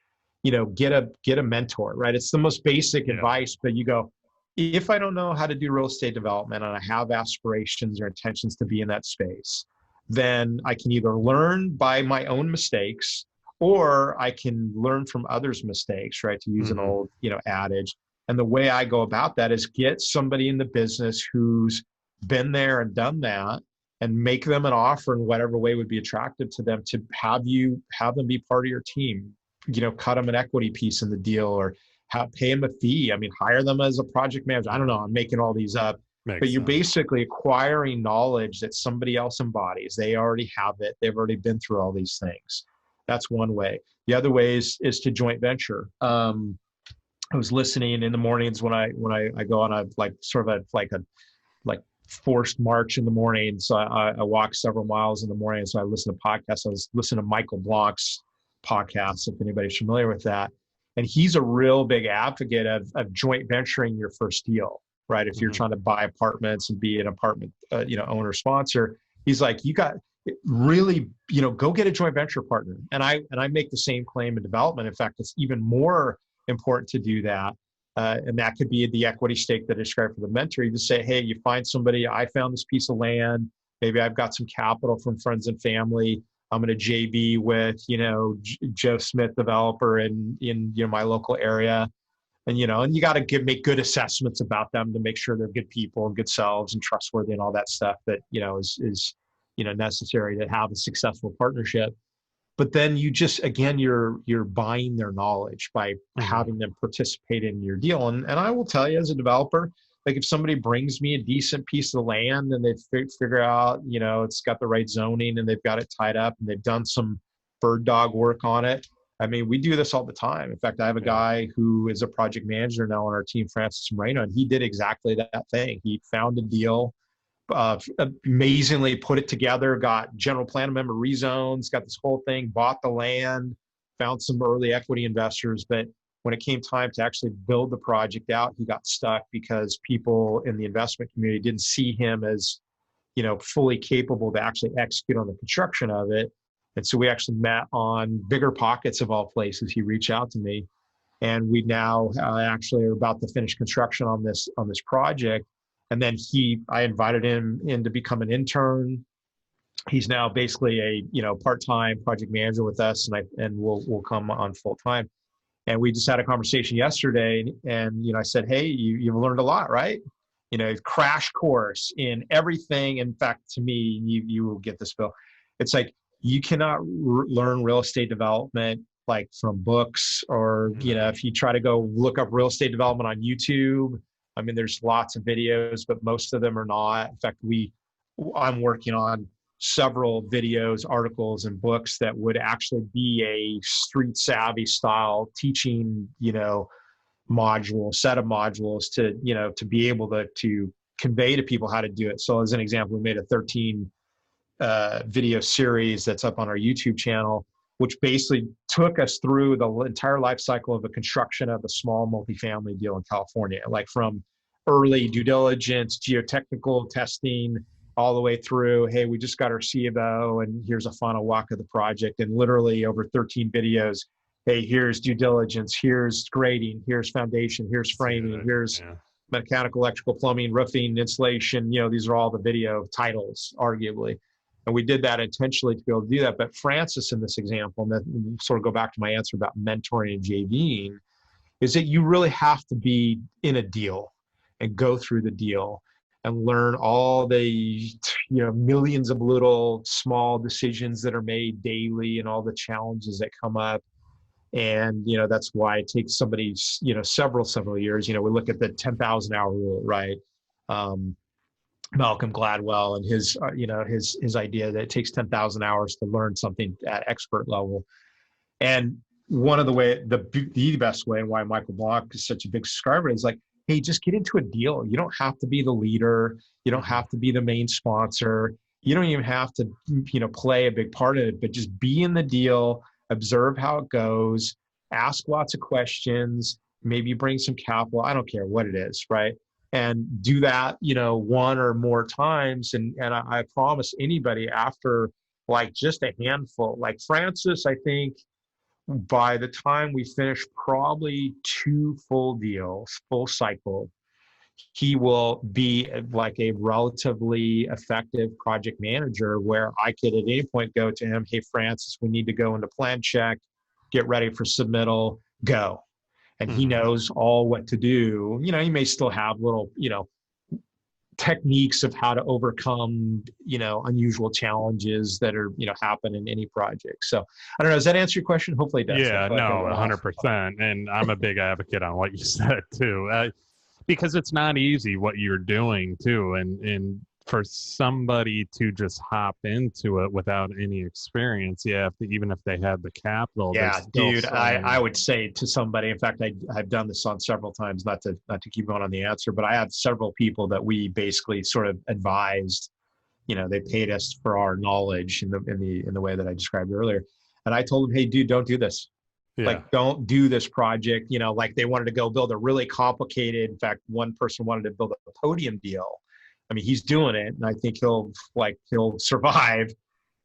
get a mentor, right? It's the most basic advice, but you go, if I don't know how to do real estate development and I have aspirations or intentions to be in that space, then I can either learn by my own mistakes, or I can learn from others' mistakes, right? To use an old, adage. And the way I go about that is get somebody in the business who's been there and done that, and make them an offer in whatever way would be attractive to them, to have them be part of your team, cut them an equity piece in the deal, or pay them a fee. I mean, hire them as a project manager. I don't know. I'm making all these up. But you're basically acquiring knowledge that somebody else embodies. They already have it. They've already been through all these things. That's one way. The other way is to joint venture. I was listening in the mornings when I go on a forced march in the morning. So I walk several miles in the morning. So I listen to podcasts. I was listening to Michael Blanc's podcast, if anybody's familiar with that. And he's a real big advocate of joint venturing your first deal, right? If you're trying to buy apartments and be an apartment, owner sponsor, he's like, you got really, go get a joint venture partner. And I make the same claim in development. In fact, it's even more important to do that. And that could be the equity stake that I described for the mentor. You just say, hey, you find somebody, I found this piece of land. Maybe I've got some capital from friends and family. I'm going to JV with, Joe Smith developer in my local area. And, and you got to make good assessments about them to make sure they're good people and good selves and trustworthy and all that stuff that, is necessary to have a successful partnership. But then you just, again, you're buying their knowledge by having them participate in your deal. And I will tell you, as a developer, like if somebody brings me a decent piece of land and they figure out, it's got the right zoning and they've got it tied up and they've done some bird dog work on it. I mean, we do this all the time. In fact, I have a guy who is a project manager now on our team, Francis Moreno, and he did exactly that thing. He found a deal, amazingly put it together, got general plan amendment rezones, got this whole thing, bought the land, found some early equity investors. But when it came time to actually build the project out, he got stuck because people in the investment community didn't see him as, fully capable to actually execute on the construction of it. And so we actually met on Bigger Pockets of all places. He reached out to me, and we now actually are about to finish construction on this project. And then I invited him in to become an intern. He's now basically a part-time project manager with us, and we'll come on full time. And we just had a conversation yesterday, and I said, hey, you've learned a lot, right? Crash course in everything. In fact, to me, you will get this, Bill. It's like, you cannot learn real estate development like from books, or if you try to go look up real estate development on YouTube, I mean, there's lots of videos, but most of them are not. In fact, I'm working on several videos, articles, and books that would actually be a street savvy style teaching, set of modules to be able to convey to people how to do it. So as an example, we made a 13 video series that's up on our YouTube channel, which basically took us through the entire life cycle of the construction of a small multifamily deal in California, like from early due diligence, geotechnical testing, all the way through, hey, we just got our C of O and here's a final walk of the project. And literally over 13 videos, hey, here's due diligence, here's grading, here's foundation, here's framing, here's mechanical, electrical, plumbing, roofing, insulation. These are all the video titles, arguably. And we did that intentionally to be able to do that. But Francis, in this example, and then sort of go back to my answer about mentoring and JVing, is that you really have to be in a deal and go through the deal and learn all the millions of little small decisions that are made daily and all the challenges that come up. And that's why it takes somebody several years. We look at the 10,000 hour rule, right? Malcolm Gladwell and his idea that it takes 10,000 hours to learn something at expert level. And one of the best way, and why Michael Blanc is such a big subscriber, is like, hey, just get into a deal. You don't have to be the leader. You don't have to be the main sponsor. You don't even have to, play a big part of it, but just be in the deal, observe how it goes, ask lots of questions, maybe bring some capital. I don't care what it is, right? And do that, one or more times. And I promise anybody, after like just a handful, like Francis, I think by the time we finish probably 2 full deals, full cycle, he will be like a relatively effective project manager, where I could at any point go to him, hey, Francis, we need to go into plan check, get ready for submittal, go. And he knows all what to do. He may still have little, techniques of how to overcome, unusual challenges that are, happen in any project. So I don't know. Does that answer your question? Hopefully it does. Yeah, no, 100%. And I'm a big advocate on what you said too, because it's not easy what you're doing too. And for somebody to just hop into it without any experience, even if they had the capital. Yeah, dude, I would say to somebody, in fact, I've done this on several times, not to keep going on the answer, but I had several people that we basically sort of advised, they paid us for our knowledge in the way that I described earlier. And I told them, hey, dude, don't do this. Yeah. Like, don't do this project. Like they wanted to go build a really complicated, in fact, one person wanted to build a podium deal. I mean, he's doing it, and I think he'll survive.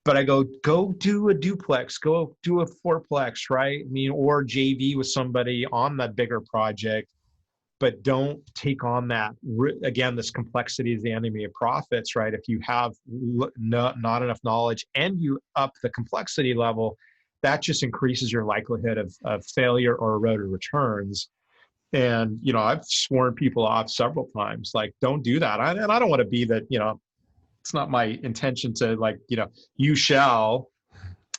But I go do a duplex, go do a fourplex, right? I mean, or JV with somebody on that bigger project, but don't take on that. Again, this complexity is the enemy of profits, right? If you have not enough knowledge and you up the complexity level, that just increases your likelihood of failure or eroded returns. And, I've sworn people off several times, like, don't do that. And I don't want to be that, it's not my intention to you shall,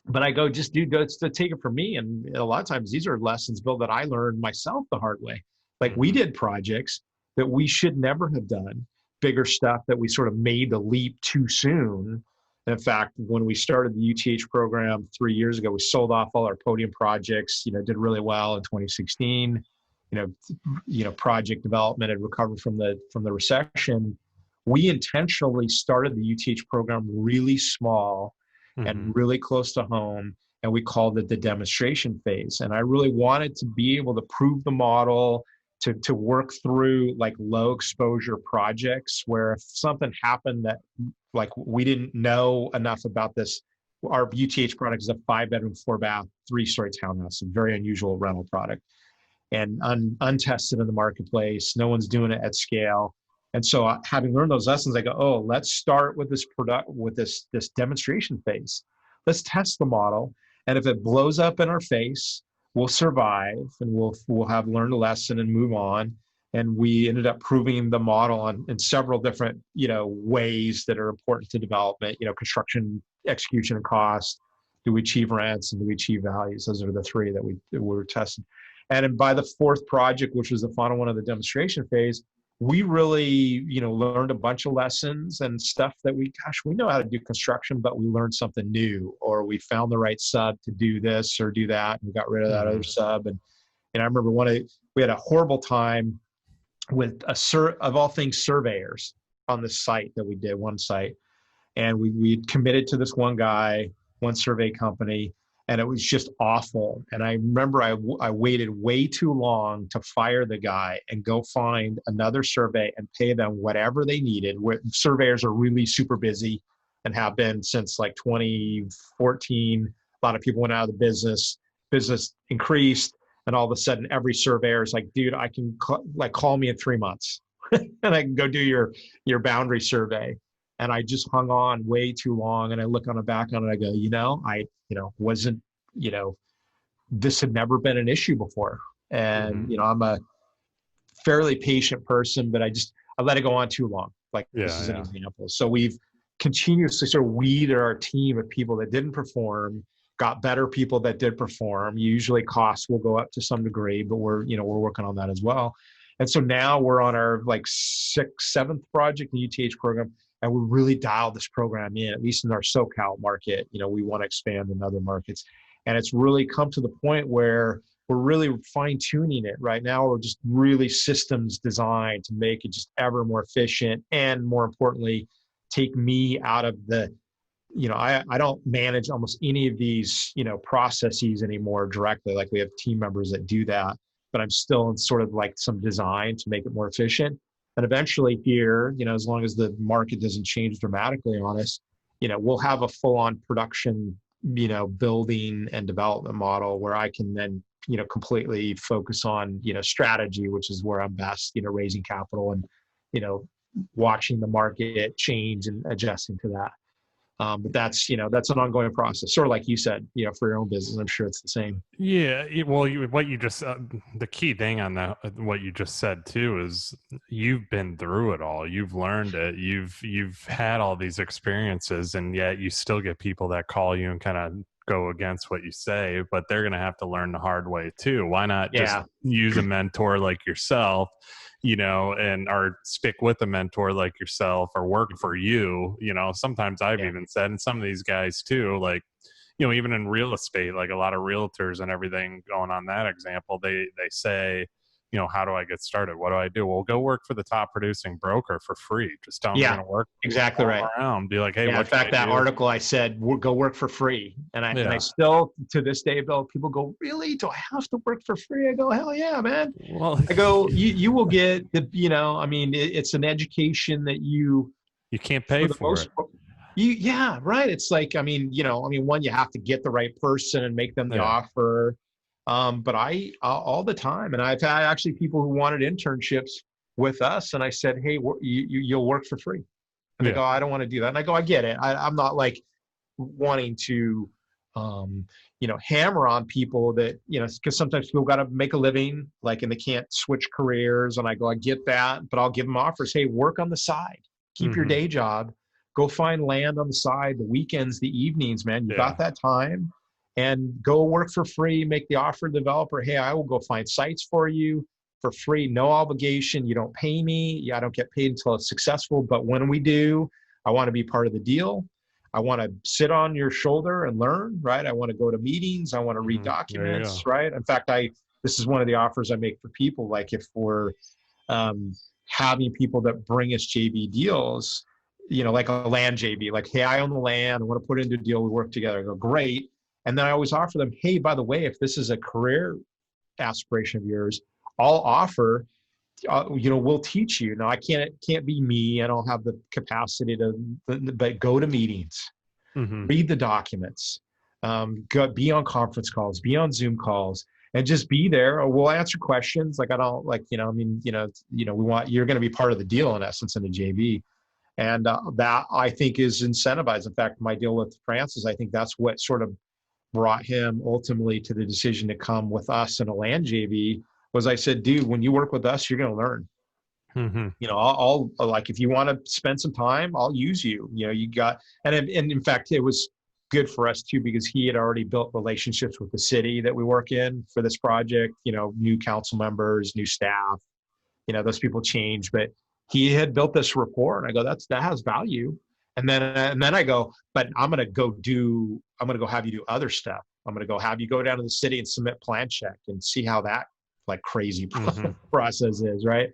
but I go, just do, go to take it from me. And a lot of times these are lessons, Bill, that I learned myself the hard way. Like we did projects that we should never have done, bigger stuff that we sort of made the leap too soon. And in fact, when we started the UTH program 3 years ago, we sold off all our podium projects, did really well in 2016. Project development had recovered from the recession. We intentionally started the UTH program really small and really close to home, and we called it the demonstration phase. And I really wanted to be able to prove the model, to work through like low exposure projects where if something happened that like we didn't know enough about this. Our UTH product is a 5-bedroom, 4-bath, 3-story townhouse, a very unusual rental product, and untested in the marketplace. No one's doing it at scale. And so having learned those lessons, I go, oh, let's start with this demonstration phase. Let's test the model. And if it blows up in our face, we'll survive, and we'll have learned a lesson and move on. And we ended up proving the model in several different, ways that are important to development, construction, execution, and cost. Do we achieve rents, and do we achieve values? Those are the three that we were testing. And then by the fourth project, which was the final one of the demonstration phase, we really, learned a bunch of lessons and stuff that we know how to do construction, but we learned something new, or we found the right sub to do this or do that, and we got rid of that other sub. And I remember we had a horrible time with of all things, surveyors on the site that we did, one site. And we committed to this one guy, one survey company, and it was just awful. And I remember I waited way too long to fire the guy and go find another survey and pay them whatever they needed. Surveyors are really super busy and have been since like 2014. A lot of people went out of the business increased, and all of a sudden every surveyor is like, dude, I can call me in 3 months and I can go do your boundary survey. And I just hung on way too long. And I look back on it, I go, wasn't, this had never been an issue before. And, I'm a fairly patient person, but I let it go on too long. This is an example. So we've continuously sort of weeded our team of people that didn't perform, got better people that did perform. Usually costs will go up to some degree, but we're working on that as well. And so now we're on our seventh project, the UTH program. And we really dialed this program in, at least in our SoCal market. We want to expand in other markets. And it's really come to the point where we're really fine tuning it right now. We're just really systems designed to make it just ever more efficient. And more importantly, take me out of the, I don't manage almost any of these, processes anymore directly. Like we have team members that do that, but I'm still in sort of like some design to make it more efficient. And eventually here, as long as the market doesn't change dramatically on us, we'll have a full-on production, building and development model where I can then, completely focus on, strategy, which is where I'm best, raising capital and, watching the market change and adjusting to that. But that's an ongoing process. Sort of like you said, for your own business, I'm sure it's the same. Yeah. Well, what you just, the key thing on that, what you just said too, is you've been through it all. You've learned it. You've had all these experiences, and yet you still get people that call you and kind of go against what you say, but they're going to have to learn the hard way too. Why not just use a mentor like yourself, or stick with a mentor like yourself, or work for you. Sometimes I've even said, and some of these guys too, like, even in real estate, like a lot of realtors and everything going on that example, they say, how do I get started? What do I do? Well, go work for the top producing broker for free. Just tell them you're going to work. Exactly right. Around. Be like, hey, in fact, that article I said, go work for free. And I still, to this day, Bill, people go, really? Do I have to work for free? I go, hell yeah, man. Well, I go, you will get it's an education that you can't pay for it. Right. It's like, one, you have to get the right person and make them the offer. But I all the time, and I've had actually people who wanted internships with us, and I said, hey, you'll work for free. And they go, I don't want to do that. And I go, I get it. I'm not like wanting to, hammer on people that, because sometimes people got to make a living, and they can't switch careers. And I go, I get that, but I'll give them offers. Hey, work on the side, keep your day job, go find land on the side, the weekends, the evenings, man, you got that time, and go work for free, make the offer to the developer. Hey, I will go find sites for you. for free, no obligation. You don't pay me. Yeah, I don't get paid until it's successful. But when we do, I want to be part of the deal. I want to sit on your shoulder and learn, right? I want to go to meetings. I want to read There you documents, go. right? In fact, this is one of the offers I make for people. Like if we're um, having people that bring us JV deals, like a land JV, like, hey, I own the land. I want to put it into a deal. We work together. I go, great. And then I always offer them, hey, by the way, if this is a career aspiration of yours, I'll offer, we'll teach you. Now, I can't be me. I don't have the capacity but go to meetings, read the documents, be on conference calls, be on Zoom calls, and just be there. Or we'll answer questions. Like I don't like, you're going to be part of the deal in essence in the JV. And that I think is incentivized. In fact, my deal with Francis, I think that's what sort of brought him ultimately to the decision to come with us in a land JV. Was I said, dude, when you work with us, you're going to learn. I'll like, if you want to spend some time, I'll use you. And in fact, it was good for us too, because he had already built relationships with the city that we work in for this project, new council members, new staff, those people change, but he had built this rapport, and I go, that has value. And then I go, but I'm going to go have you do other stuff. I'm going to go have you go down to the city and submit plan check and see how that like crazy process is. Right.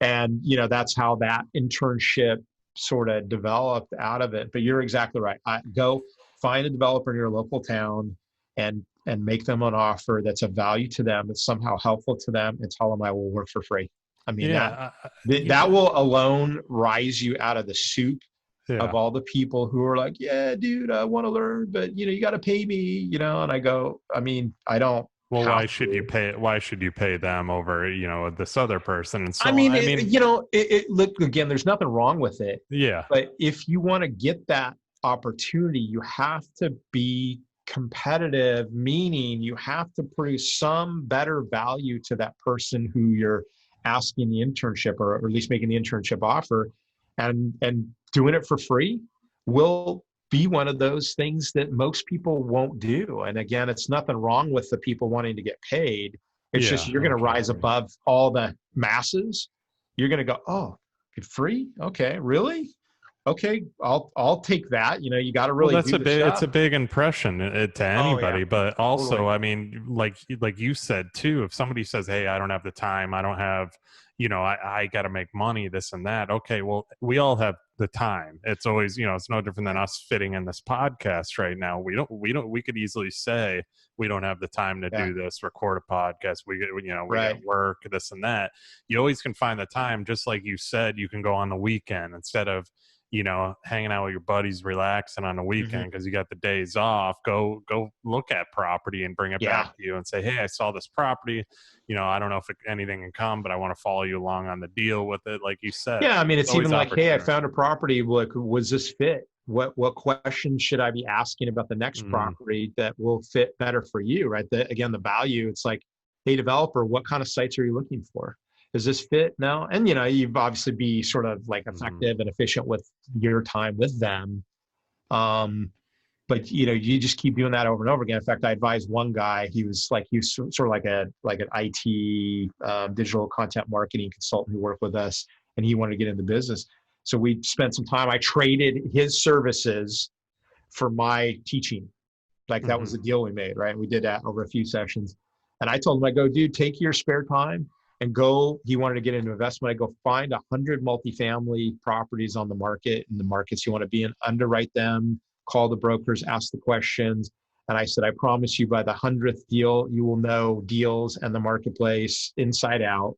And, that's how that internship sort of developed out of it. But you're exactly right. Go find a developer in your local town and make them an offer that's of value to them, that's somehow helpful to them, and tell them I will work for free. I mean, that will alone rise you out of the soup of all the people who are like, yeah, dude, I want to learn, but you got to pay me, and I go, I mean, I don't. Well, why should you pay them over, this other person? And so, look, again, there's nothing wrong with it. Yeah. But if you want to get that opportunity, you have to be competitive, meaning you have to produce some better value to that person who you're asking the internship, or at least making the internship offer, and doing it for free will be one of those things that most people won't do. And again, it's nothing wrong with the people wanting to get paid. It's just you're going to rise above all the masses. You're going to go, oh, free? Okay, really? Okay, I'll take that. You got to really. Well, it's a big impression to anybody, but also, totally. I mean, like you said too, if somebody says, "Hey, I don't have the time. I don't have, I got to make money, this and that." Okay, well, we all have the time. It's always, it's no different than us fitting in this podcast right now. We could easily say we don't have the time to do this, record a podcast. We get work, this and that. You always can find the time. Just like you said, you can go on the weekend instead of, hanging out with your buddies, relaxing on the weekend because you got the days off. Go look at property and bring it back to you and say, hey, I saw this property. I don't know if anything can come, but I want to follow you along on the deal with it, like you said. Yeah, I mean, it's even like, hey, I found a property. Like, was this fit? What questions should I be asking about the next property that will fit better for you, right? Again, the value, it's like, hey, developer, what kind of sites are you looking for? Does this fit? No. And, you've obviously be sort of like effective and efficient with your time with them. But, you just keep doing that over and over again. In fact, I advised one guy, he was sort of like an IT digital content marketing consultant who worked with us, and he wanted to get into business. So we spent some time, I traded his services for my teaching. Like that was the deal we made, right? We did that over a few sessions. And I told him, I go, dude, take your spare time and go. He wanted to get into investment. I go, find 100 multifamily properties on the market, in the markets you want to be in, underwrite them, call the brokers, ask the questions. And I said, I promise you by the 100th deal, you will know deals and the marketplace inside out.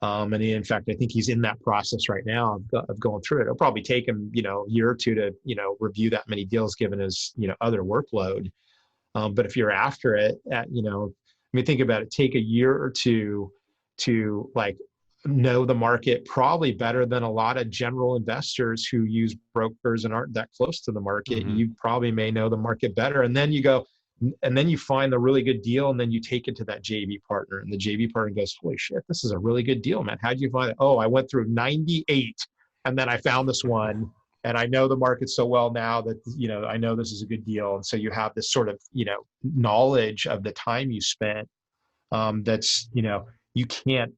And in fact, I think he's in that process right now of going through it. It'll probably take him, a year or two to, review that many deals given his, other workload. But if you're after it, think about it, take a year or two to like know the market probably better than a lot of general investors who use brokers and aren't that close to the market. You probably may know the market better. And then you find the really good deal, and then you take it to that JV partner, and the JV partner goes, holy shit, this is a really good deal, man. How'd you find it? Oh, I went through 98 and then I found this one, and I know the market so well now that, I know this is a good deal. And so you have this sort of, knowledge of the time you spent. That's, you can't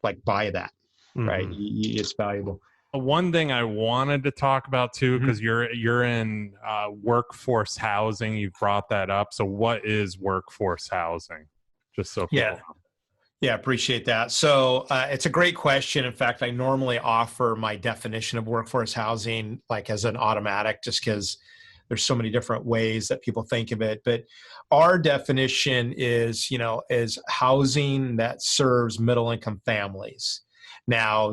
like buy that, right? It's valuable. One thing I wanted to talk about too, because Mm-hmm. you're in workforce housing, you brought that up. So what is workforce housing? Just so Yeah. people know. Yeah, appreciate that. So it's a great question. In fact, I normally offer my definition of workforce housing like as an automatic, just because there's so many different ways that people think of it. But our definition is, is housing that serves middle income families. Now,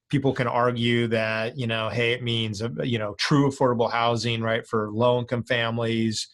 people can argue that, hey, it means, true affordable housing, right, for low income families.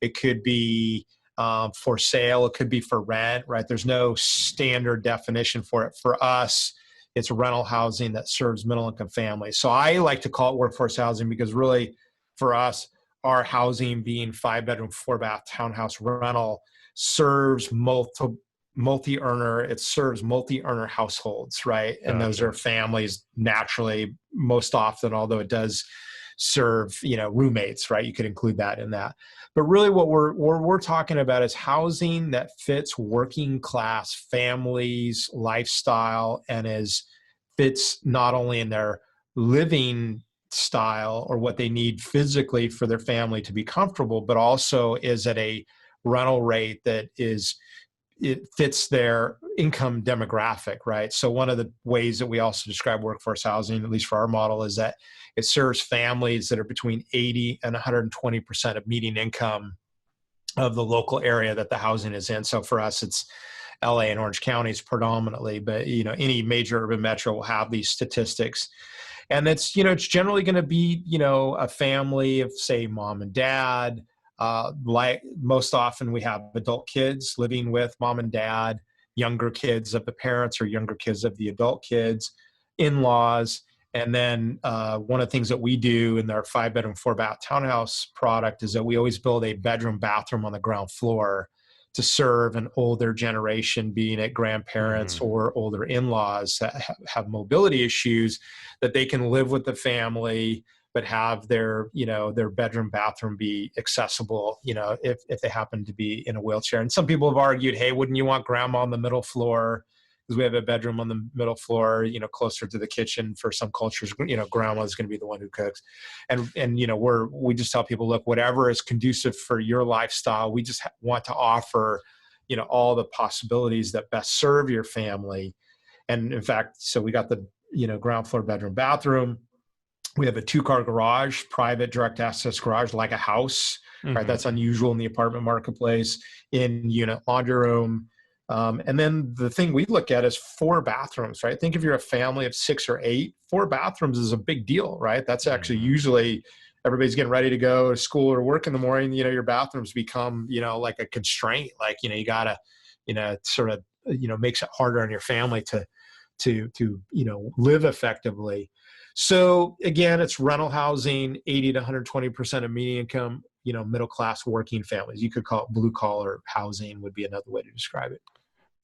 It could be for sale, it could be for rent, right? There's no standard definition for it. For us, it's rental housing that serves middle income families. So I like to call it workforce housing because really for us, our housing being 5-bedroom, 4-bath townhouse rental serves multi-earner, it serves multi-earner households, right? And those Gotcha. are families naturally most often, although it does serve, roommates, right? You could include that in that. But really what we're talking about is housing that fits working class families' lifestyle and fits not only in their living style or what they need physically for their family to be comfortable, but also is at a rental rate that it fits their income demographic, right? So one of the ways that we also describe workforce housing, at least for our model, is that it serves families that are between 80 and 120% of median income of the local area that the housing is in. So for us, it's LA and Orange counties predominantly, but any major urban metro will have these statistics. And it's generally going to be, a family of, say, mom and dad. Like most often we have adult kids living with mom and dad, younger kids of the parents or younger kids of the adult kids, in-laws. And then one of the things that we do in our 5-bedroom, 4-bath townhouse product is that we always build a bedroom bathroom on the ground floor to serve an older generation, being it grandparents or older in-laws that have mobility issues, that they can live with the family, but have their bedroom bathroom be accessible, if they happen to be in a wheelchair. And some people have argued, hey, wouldn't you want grandma on the middle floor? Because we have a bedroom on the middle floor, closer to the kitchen. For some cultures, grandma is going to be the one who cooks. And we just tell people, look, whatever is conducive for your lifestyle, we just want to offer, all the possibilities that best serve your family. And in fact, so we got the, ground floor bedroom bathroom. We have a 2-car garage, private direct access garage, like a house, right? That's unusual in the apartment marketplace. In-unit laundry room. And then the thing we look at is 4 bathrooms, right? Think if you're a family of 6 or 8, 4 bathrooms is a big deal, right? That's actually usually everybody's getting ready to go to school or work in the morning. Your bathrooms become, like a constraint. Like, you gotta, sort of, makes it harder on your family to live effectively. So again, it's rental housing, 80 to 120% of median income, middle class working families. You could call it blue collar housing would be another way to describe it.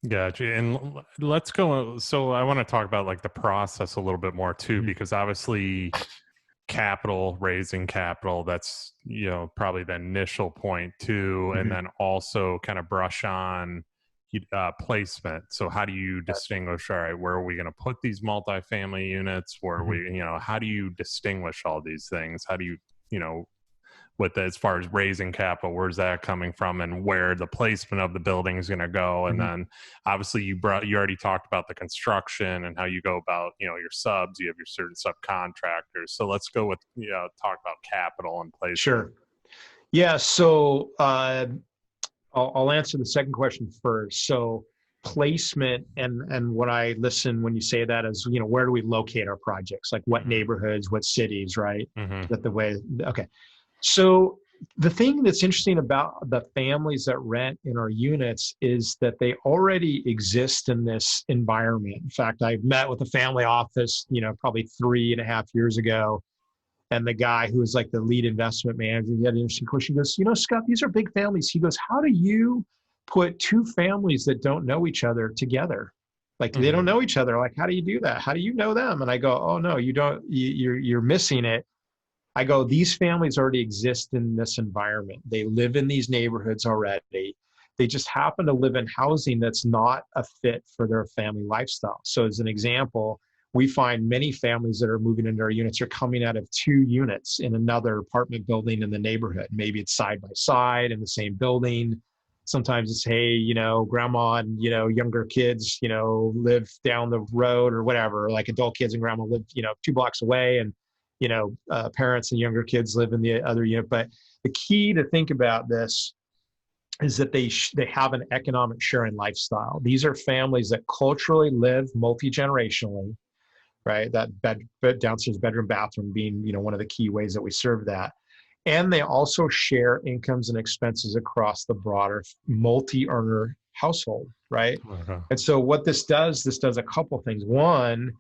Gotcha. And let's go. So I want to talk about like the process a little bit more too, because obviously raising capital, that's, probably the initial point too. And then also kind of brush on placement. So how do you distinguish, all right, where are we going to put these multifamily units? Where are we, how do you distinguish all these things? How do you, as far as raising capital, where's that coming from, and where the placement of the building is going to go? And then obviously you already talked about the construction and how you go about, your subs, you have your certain subcontractors. So let's go with, talk about capital and placement. Sure. Yeah. So I'll answer the second question first. So placement and what I listen when you say that is, where do we locate our projects? Like what neighborhoods, what cities, right? That the way, okay. So the thing that's interesting about the families that rent in our units is that they already exist in this environment. In fact, I met with a family office, probably 3.5 years ago. And the guy who was like the lead investment manager, he had an interesting question. He goes, Scott, these are big families. He goes, how do you put 2 families that don't know each other together? Like they don't know each other. Like, how do you do that? How do you know them? And I go, oh no, you don't, you're missing it. I go, these families already exist in this environment. They live in these neighborhoods already. They just happen to live in housing that's not a fit for their family lifestyle. So as an example, we find many families that are moving into our units are coming out of 2 units in another apartment building in the neighborhood. Maybe it's side by side in the same building. Sometimes it's, hey, grandma and, younger kids, live down the road or whatever, like adult kids and grandma live, 2 blocks away, and, parents and younger kids live in the other unit. But the key to think about this is that they have an economic sharing lifestyle. These are families that culturally live multi-generationally, right? That downstairs bedroom, bathroom being, one of the key ways that we serve that. And they also share incomes and expenses across the broader multi-earner household, right? Okay. And so what this does a couple things. One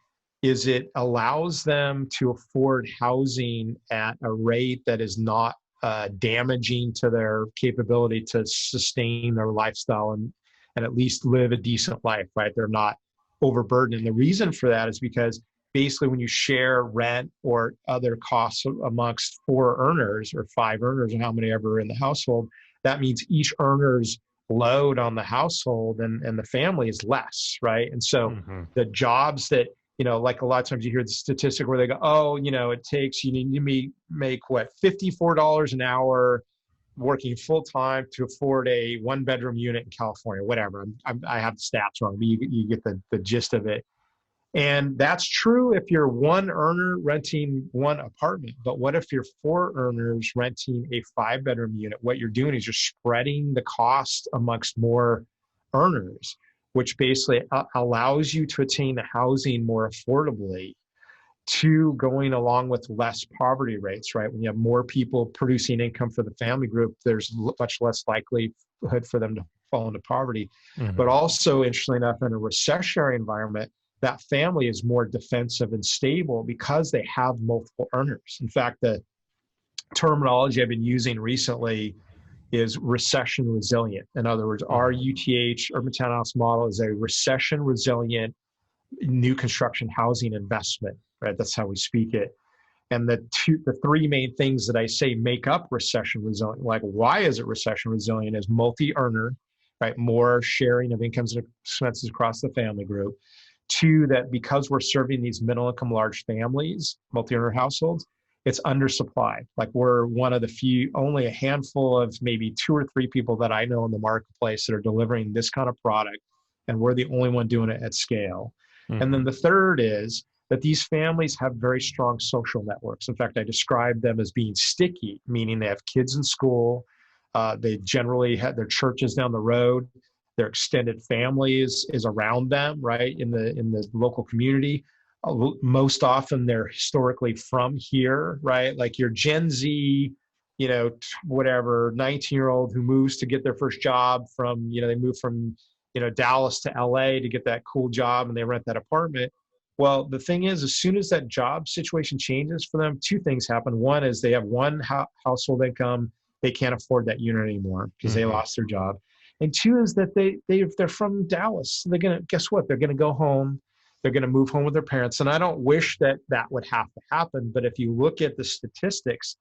is it allows them to afford housing at a rate that is not damaging to their capability to sustain their lifestyle and at least live a decent life, right? They're not overburdened. And the reason for that is because basically when you share rent or other costs amongst 4 earners or 5 earners, or how many ever are in the household, that means each earner's load on the household and the family is less, right? And so the jobs that, like a lot of times you hear the statistic where they go, oh, it takes, you need to make what, $54 an hour working full time to afford a 1-bedroom unit in California, whatever. I have the stats wrong, but you get the gist of it. And that's true if you're 1 earner renting 1 apartment. But what if you're 4 earners renting a 5-bedroom unit? What you're doing is you're spreading the cost amongst more earners, which basically allows you to attain the housing more affordably, to going along with less poverty rates, right? When you have more people producing income for the family group, there's much less likelihood for them to fall into poverty. But also, interestingly enough, in a recessionary environment, that family is more defensive and stable because they have multiple earners. In fact, the terminology I've been using recently is recession resilient. In other words, our UTH, Urban Townhouse model, is a recession resilient new construction housing investment, right? That's how we speak it. And the 3 main things that I say make up recession resilient, like why is it recession resilient, is multi-earner, right? More sharing of incomes and expenses across the family group. 2, that because we're serving these middle income large families, multi-earner households, it's undersupplied. Like we're one of the few, only a handful of maybe 2 or 3 people that I know in the marketplace that are delivering this kind of product. And we're the only one doing it at scale. And then the third is that these families have very strong social networks. In fact, I describe them as being sticky, meaning they have kids in school. They generally have their churches down the road. Their extended family is around them, right, in the local community. Most often they're historically from here, right? Like your Gen Z, whatever, 19-year-old who moves to get their first job from, they move from, Dallas to LA to get that cool job and they rent that apartment. Well, the thing is, as soon as that job situation changes for them, 2 things happen. One is they have 1 household income. They can't afford that unit anymore because they lost their job. And 2 is that they're from Dallas. So they're going to, guess what? They're going to go home. They're going to move home with their parents. And I don't wish that would have to happen. But if you look at the statistics,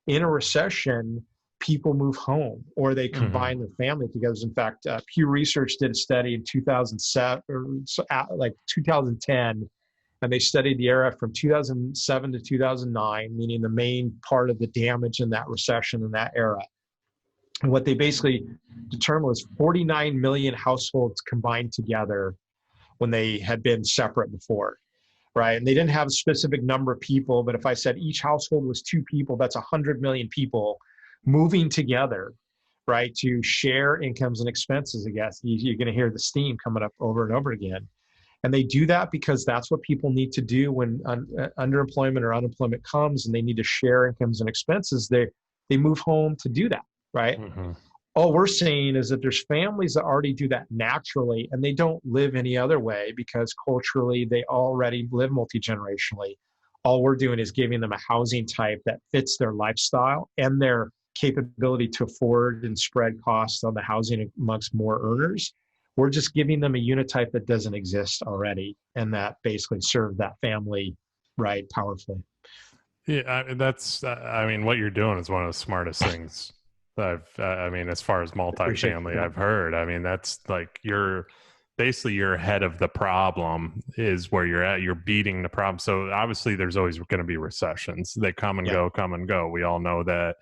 in a recession, people move home or they combine their family together. In fact, Pew Research did a study in 2007 or like 2010, and they studied the era from 2007 to 2009, meaning the main part of the damage in that recession in that era. And what they basically determined was 49 million households combined together when they had been separate before, right? And they didn't have a specific number of people, but if I said each household was 2 people, that's 100 million people moving together, right, to share incomes and expenses. I guess you're going to hear the steam coming up over and over again. And they do that because that's what people need to do when underemployment or unemployment comes and they need to share incomes and expenses. They move home to do that, right? All we're saying is that there's families that already do that naturally and they don't live any other way because culturally they already live multi-generationally. All we're doing is giving them a housing type that fits their lifestyle and their capability to afford and spread costs on the housing amongst more earners. We're just giving them a unit type that doesn't exist already and that basically serve that family, right, powerfully. Yeah, that's, what you're doing is one of the smartest things I mean, as far as Appreciate multifamily, that. I've heard. I mean, that's like basically you're ahead of the problem is where you're at. You're beating the problem. So obviously, there's always going to be recessions. They come and Yeah. go, come and go. We all know that.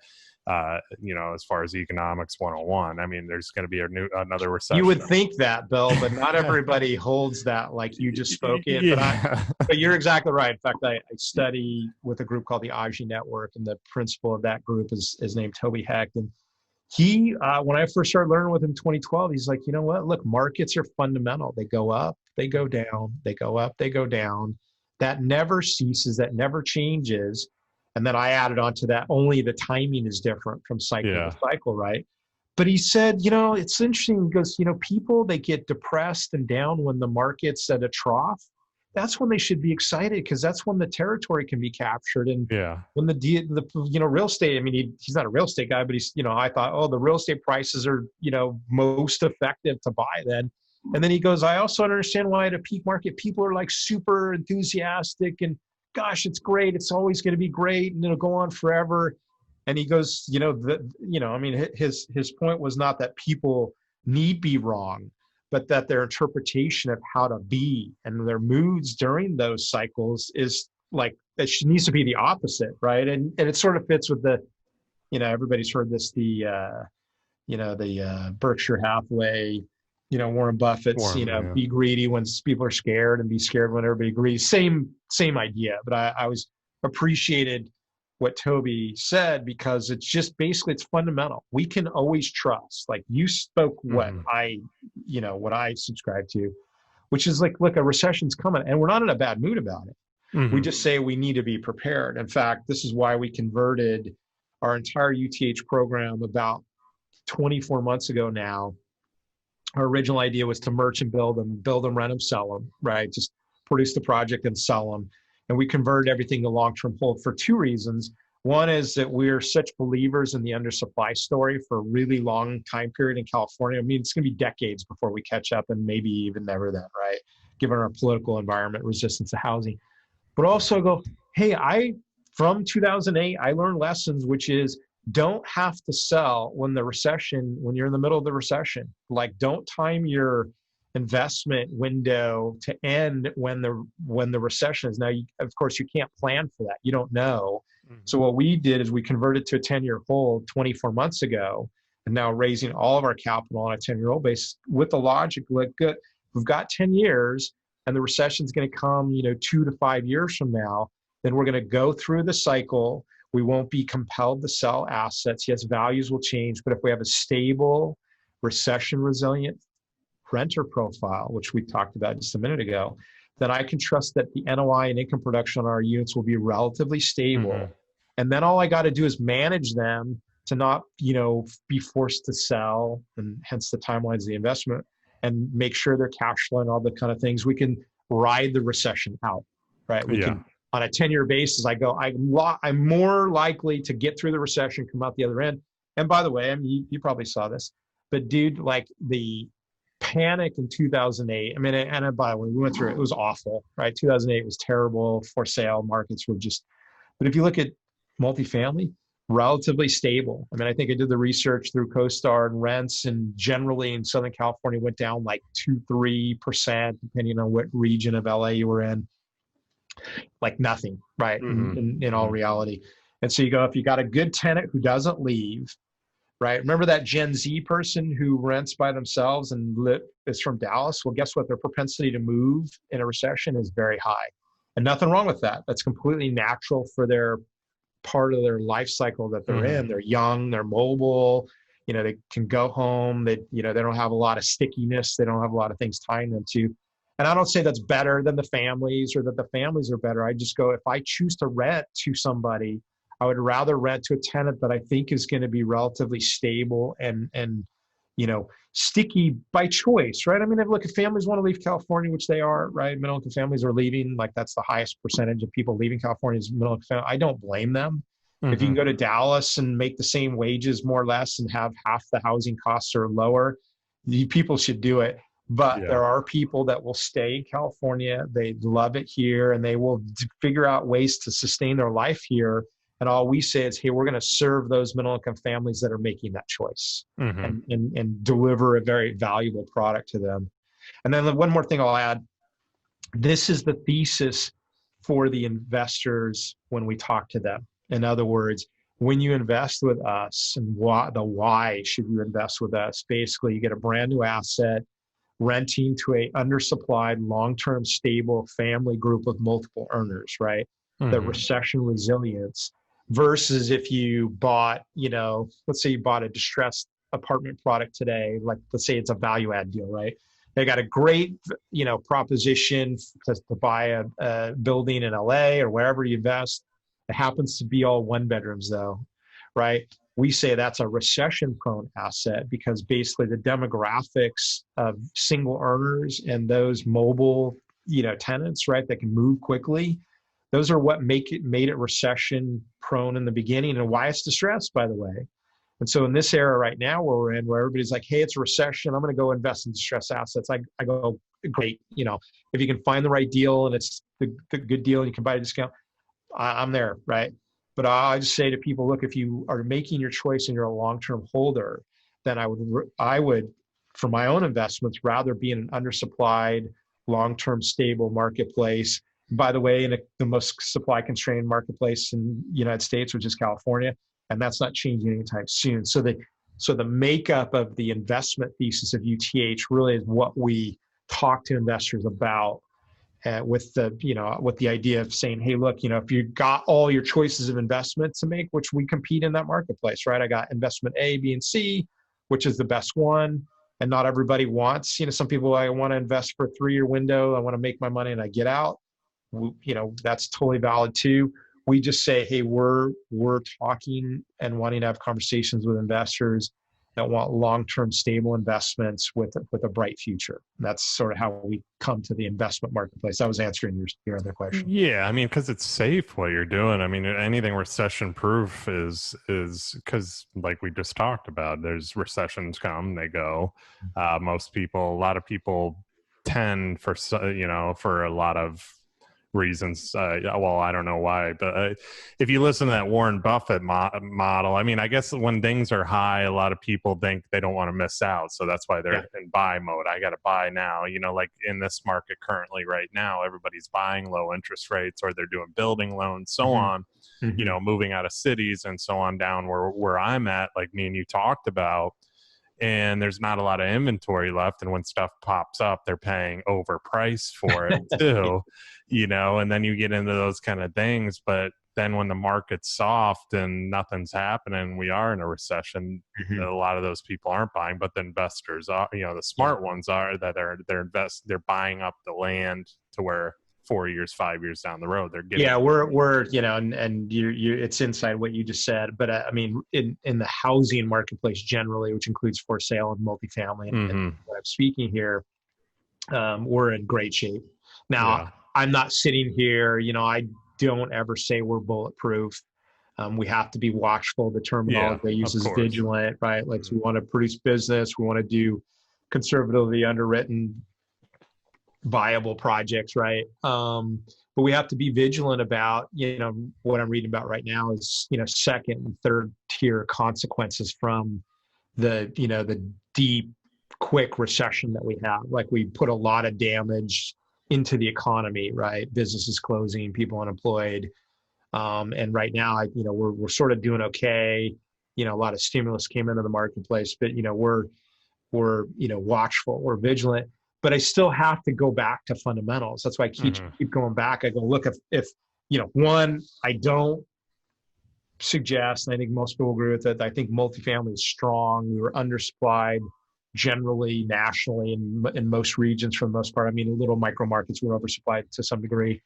As far as economics 101, I mean, there's going to be another recession. You would think that, Bill, but not everybody holds that like you just spoke it. Yeah. But you're exactly right. In fact, I study with a group called the AGI Network, and the principal of that group is named Toby Hecht. And he, when I first started learning with him in 2012, he's like, you know what? Look, markets are fundamental. They go up, they go down, they go up, they go down. That never ceases. That never changes. And then I added on to that, only the timing is different from cycle to cycle, right? But he said, it's interesting. He goes, people, they get depressed and down when the market's at a trough. That's when they should be excited, because that's when the territory can be captured. And when the real estate, I mean, he's not a real estate guy, but he's, I thought, oh, the real estate prices are, most effective to buy then. And then he goes, I also understand why at a peak market, people are like super enthusiastic and gosh, it's great. It's always going to be great. And it'll go on forever. And he goes, I mean, his point was not that people need be wrong, but that their interpretation of how to be and their moods during those cycles is like, it needs to be the opposite. Right. And it sort of fits with the, everybody's heard this, the Berkshire Hathaway, Warren Buffett's, be greedy when people are scared and be scared when everybody agrees. Same idea. But I was appreciated what Toby said, because it's just basically, it's fundamental. We can always trust. Like you spoke what what I subscribe to, which is like, look, a recession's coming and we're not in a bad mood about it. We just say we need to be prepared. In fact, this is why we converted our entire UTH program about 24 months ago now. Our original idea was to merchant build them, rent them, sell them, right? Just produce the project and sell them. And we converted everything to long-term hold for two reasons. One is that we're such believers in the undersupply story for a really long time period in California. I mean, it's going to be decades before we catch up, and maybe even never then, right? Given our political environment, resistance to housing. But also go, hey, from 2008, I learned lessons, which is don't have to sell when you're in the middle of the recession. Like, don't time your investment window to end when the recession is. Now, of course, you can't plan for that. You don't know. So what we did is we converted to a 10-year hold 24 months ago, and now raising all of our capital on a 10-year hold basis with the logic, like, good, we've got 10 years and the recession is going to come, 2 to 5 years from now. Then we're going to go through the cycle. We won't be compelled to sell assets. Yes, values will change, but if we have a stable, recession-resilient renter profile, which we talked about just a minute ago, then I can trust that the NOI and income production on our units will be relatively stable. And then all I got to do is manage them to not, be forced to sell, and hence the timelines of the investment, and make sure they're cash flow and all the kind of things. We can ride the recession out, right? We can. On a 10-year basis, I go, I'm more likely to get through the recession, come out the other end. And by the way, I mean, you probably saw this, but dude, like the panic in 2008, I mean, and by the way, we went through it, it was awful, right? 2008 was terrible. For sale markets were just, but if you look at multifamily, relatively stable. I mean, I think I did the research through CoStar, and rents and generally in Southern California went down like 2-3%, depending on what region of LA you were in. Like nothing, right? In all reality. And so you go, if you got a good tenant who doesn't leave, right? Remember that Gen Z person who rents by themselves and is from Dallas? Well, guess what? Their propensity to move in a recession is very high. And nothing wrong with that. That's completely natural for their part of their life cycle that they're in. They're young, they're mobile, they can go home. They don't have a lot of stickiness. They don't have a lot of things tying them to. And I don't say that's better than the families or that the families are better. I just go, if I choose to rent to somebody, I would rather rent to a tenant that I think is going to be relatively stable and sticky by choice, right? I mean, look, if families want to leave California, which they are, right? Middle-income families are leaving. Like, that's the highest percentage of people leaving California is middle-income family. I don't blame them. If you can go to Dallas and make the same wages, more or less, and have half the housing costs or lower, people should do it. But there are people that will stay in California. They love it here, and they will figure out ways to sustain their life here. And all we say is, hey, we're going to serve those middle income families that are making that choice, and deliver a very valuable product to them. And then one more thing I'll add, this is the thesis for the investors when we talk to them. In other words, when you invest with us, and why should you invest with us? Basically, you get a brand new asset, renting to a undersupplied, long-term, stable family group of multiple earners, right? The recession resilience, versus if you bought, let's say you bought a distressed apartment product today, like let's say it's a value add deal, right? They got a great, proposition to buy a building in LA or wherever you invest. It happens to be all one bedrooms though, right? We say that's a recession prone asset because basically the demographics of single earners and those mobile, tenants, right, that can move quickly. Those are what made it recession prone in the beginning, and why it's distressed, by the way. And so in this era right now where we're in, where everybody's like, hey, it's a recession, I'm going to go invest in distressed assets. I go, great. If you can find the right deal and it's the good deal and you can buy a discount, I'm there, right? But I just say to people, look, if you are making your choice and you're a long-term holder, then I would, for my own investments, rather be in an undersupplied, long-term, stable marketplace. By the way, in the most supply-constrained marketplace in the United States, which is California, and that's not changing anytime soon. So the makeup of the investment thesis of UTH really is what we talk to investors about, with the idea of saying, hey, look, if you got all your choices of investment to make, which we compete in that marketplace, right? I got investment A, B, and C, which is the best one. And not everybody wants, some people, I want to invest for a 3-year window. I want to make my money and I get out. That's totally valid too. We just say, hey, we're talking and wanting to have conversations with investors that want long-term stable investments with a bright future. And that's sort of how we come to the investment marketplace. I was answering your other question. Yeah, I mean, because it's safe what you're doing. I mean, anything recession proof is because, like we just talked about, there's recessions come, they go. A lot of people tend for a lot of reasons. Well, I don't know why, but if you listen to that Warren Buffett model, I mean, I guess when things are high, a lot of people think they don't want to miss out. So that's why they're in buy mode. I got to buy now, like in this market currently right now, everybody's buying low interest rates or they're doing building loans, so on, moving out of cities and so on down where I'm at, like me and you talked about. And there's not a lot of inventory left. And when stuff pops up, they're paying overpriced for it too, and then you get into those kind of things. But then when the market's soft and nothing's happening, we are in a recession, a lot of those people aren't buying, but the investors are, the smart ones are, that they're buying up the land to where 4 years, 5 years down the road, they're getting. Yeah, we're and you it's inside what you just said, but I mean, in the housing marketplace generally, which includes for sale and multifamily, and what I'm speaking here, we're in great shape. Now, I'm not sitting here, I don't ever say we're bulletproof. We have to be watchful. The terminology they use is vigilant, right? Like, we want to produce business, we want to do conservatively underwritten, viable projects, right? But we have to be vigilant about, what I'm reading about right now is, second and third tier consequences from the deep, quick recession that we have. Like, we put a lot of damage into the economy, right? Businesses closing, people unemployed. And right now, we're sort of doing okay. A lot of stimulus came into the marketplace, but, we're watchful, we're vigilant. But I still have to go back to fundamentals. That's why I keep going back. I go, look, if one, I don't suggest, and I think most people agree with it, I think multifamily is strong. We were undersupplied generally, nationally, in most regions for the most part. I mean, little micro markets were oversupplied to some degree,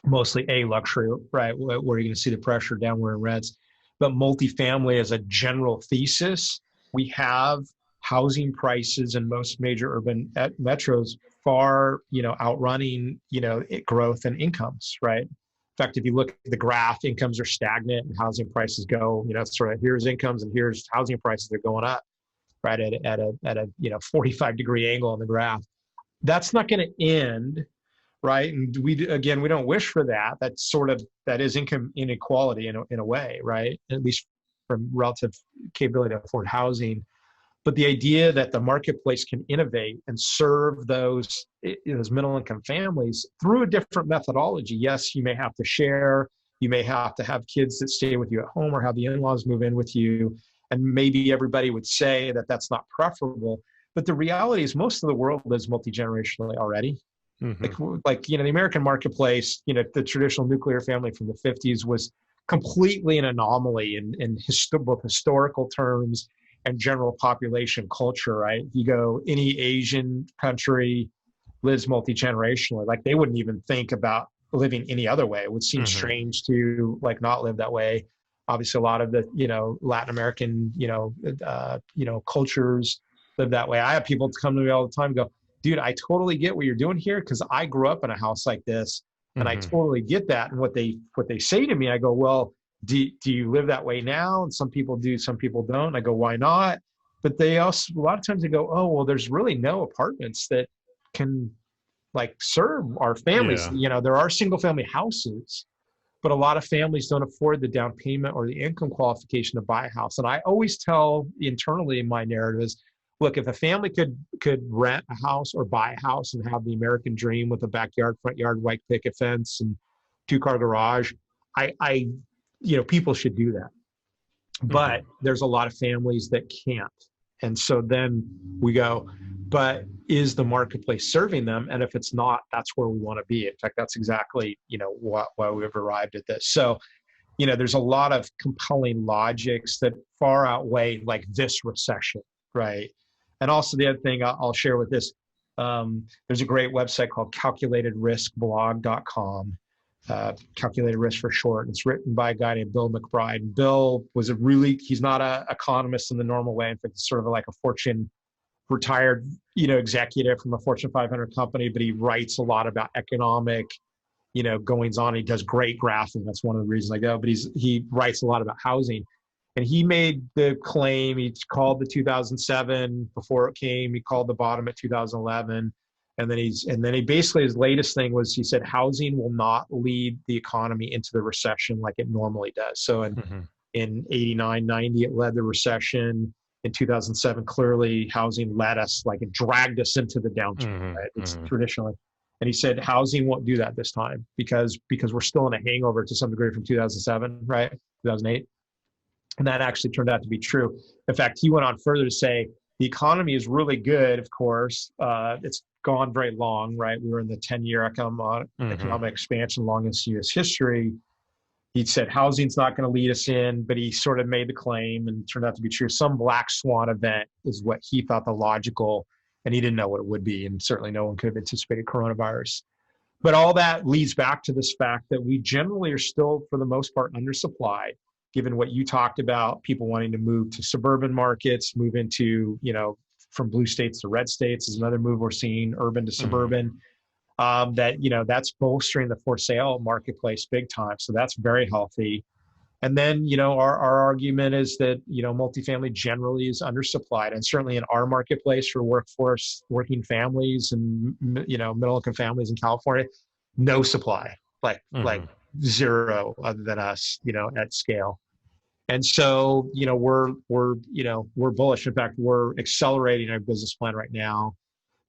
mostly luxury, right, where you're going to see the pressure downward in rents. But multifamily as a general thesis, we have housing prices in most major urban metros far, outrunning, growth and incomes, right? In fact, if you look at the graph, incomes are stagnant and housing prices go, sort of, here's incomes and here's housing prices, they're going up, right, at a 45-degree angle on the graph. That's not going to end, right? And again, we don't wish for that. That is income inequality in a way, right? At least from relative capability to afford housing. But the idea that the marketplace can innovate and serve those middle income families through a different methodology. Yes, you may have to share, you may have to have kids that stay with you at home or have the in-laws move in with you. And maybe everybody would say that that's not preferable. But the reality is most of the world lives multi-generationally already. Like, the American marketplace, the traditional nuclear family from the 50s was completely an anomaly in both historical terms and general population culture, right? You go any Asian country lives multi-generationally, like they wouldn't even think about living any other way. It would seem strange to like not live that way. Obviously, a lot of the Latin American cultures live that way. I have people come to me all the time and go, dude, I totally get what you're doing here because I grew up in a house like this, and I totally get that. And what they say to me, I go, well, do you live that way now? And some people do, some people don't. I go, why not? But they also, a lot of times they go, oh, well, there's really no apartments that can like serve our families. Yeah. There are single family houses, but a lot of families don't afford the down payment or the income qualification to buy a house. And I always tell internally in my narrative is, look, if a family could rent a house or buy a house and have the American dream with a backyard, front yard, white picket fence, and 2-car garage, people should do that. But there's a lot of families that can't. And so then we go, but is the marketplace serving them? And if it's not, that's where we want to be. In fact, that's exactly, why we've arrived at this. So, there's a lot of compelling logics that far outweigh like this recession, right? And also the other thing I'll share with this, there's a great website called calculatedriskblog.com. Calculated risk for short. It's written by a guy named Bill McBride. Bill was he's not an economist in the normal way. In fact, it's sort of like a Fortune retired, executive from a Fortune 500 company, but he writes a lot about economic, goings on. He does great graphing. That's one of the reasons I go, but he writes a lot about housing. And he made the claim, he called the 2007 before it came, he called the bottom at 2011. And then he basically, his latest thing was, he said, housing will not lead the economy into the recession like it normally does. So in 89, 90, it led the recession. In 2007, clearly housing led us, like it dragged us into the downturn, right? It's traditionally. And he said, housing won't do that this time because we're still in a hangover to some degree from 2007, right? 2008. And that actually turned out to be true. In fact, he went on further to say, the economy is really good, of course. It's gone very long, right? We were in the 10-year economic expansion, longest in U.S. history. He said housing's not going to lead us in, but he sort of made the claim and it turned out to be true. Some black swan event is what he thought the logical, and he didn't know what it would be. And certainly no one could have anticipated coronavirus. But all that leads back to this fact that we generally are still, for the most part, undersupplied, given what you talked about, people wanting to move to suburban markets, move into, from blue states to red states is another move we're seeing, urban to suburban. That's bolstering the for sale marketplace big time. So that's very healthy. And then, our argument is that, multifamily generally is undersupplied. And certainly in our marketplace for working families and, middle income families in California, no supply, like zero other than us, at scale. And so, we're bullish. In fact, we're accelerating our business plan right now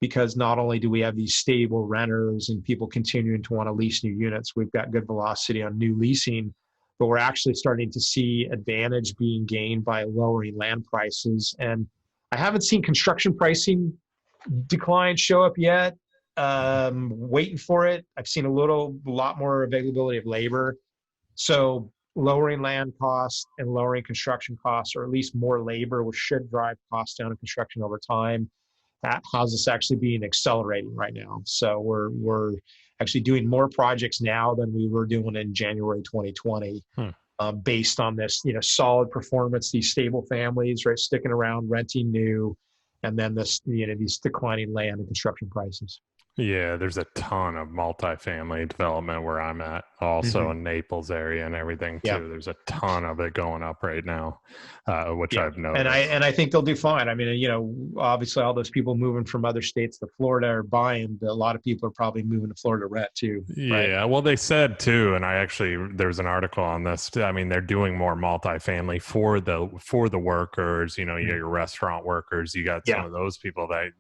because not only do we have these stable renters and people continuing to want to lease new units, we've got good velocity on new leasing, but we're actually starting to see advantage being gained by lowering land prices. And I haven't seen construction pricing decline show up yet. Waiting for it. I've seen a lot more availability of labor. So lowering land costs and lowering construction costs, or at least more labor, which should drive costs down in construction over time. That has us actually being accelerating right now. So we're actually doing more projects now than we were doing in January 2020, based on this, solid performance, these stable families, right, sticking around, renting new, and then these declining land and construction prices. Yeah, there's a ton of multifamily development where I'm at, also Hmm. in Naples area and everything Yeah. too. There's a ton of it going up right now, which Yeah. I've And I noticed. and I think they'll do fine. I mean, obviously all those people moving from other states to Florida are buying, but a lot of people are probably moving to Florida to rent too, right? Yeah, well, they said too, and I actually there's an article on this. I mean, they're doing more multifamily for the workers. You know, you got Mhm. your restaurant workers, you got some Yeah. of those people that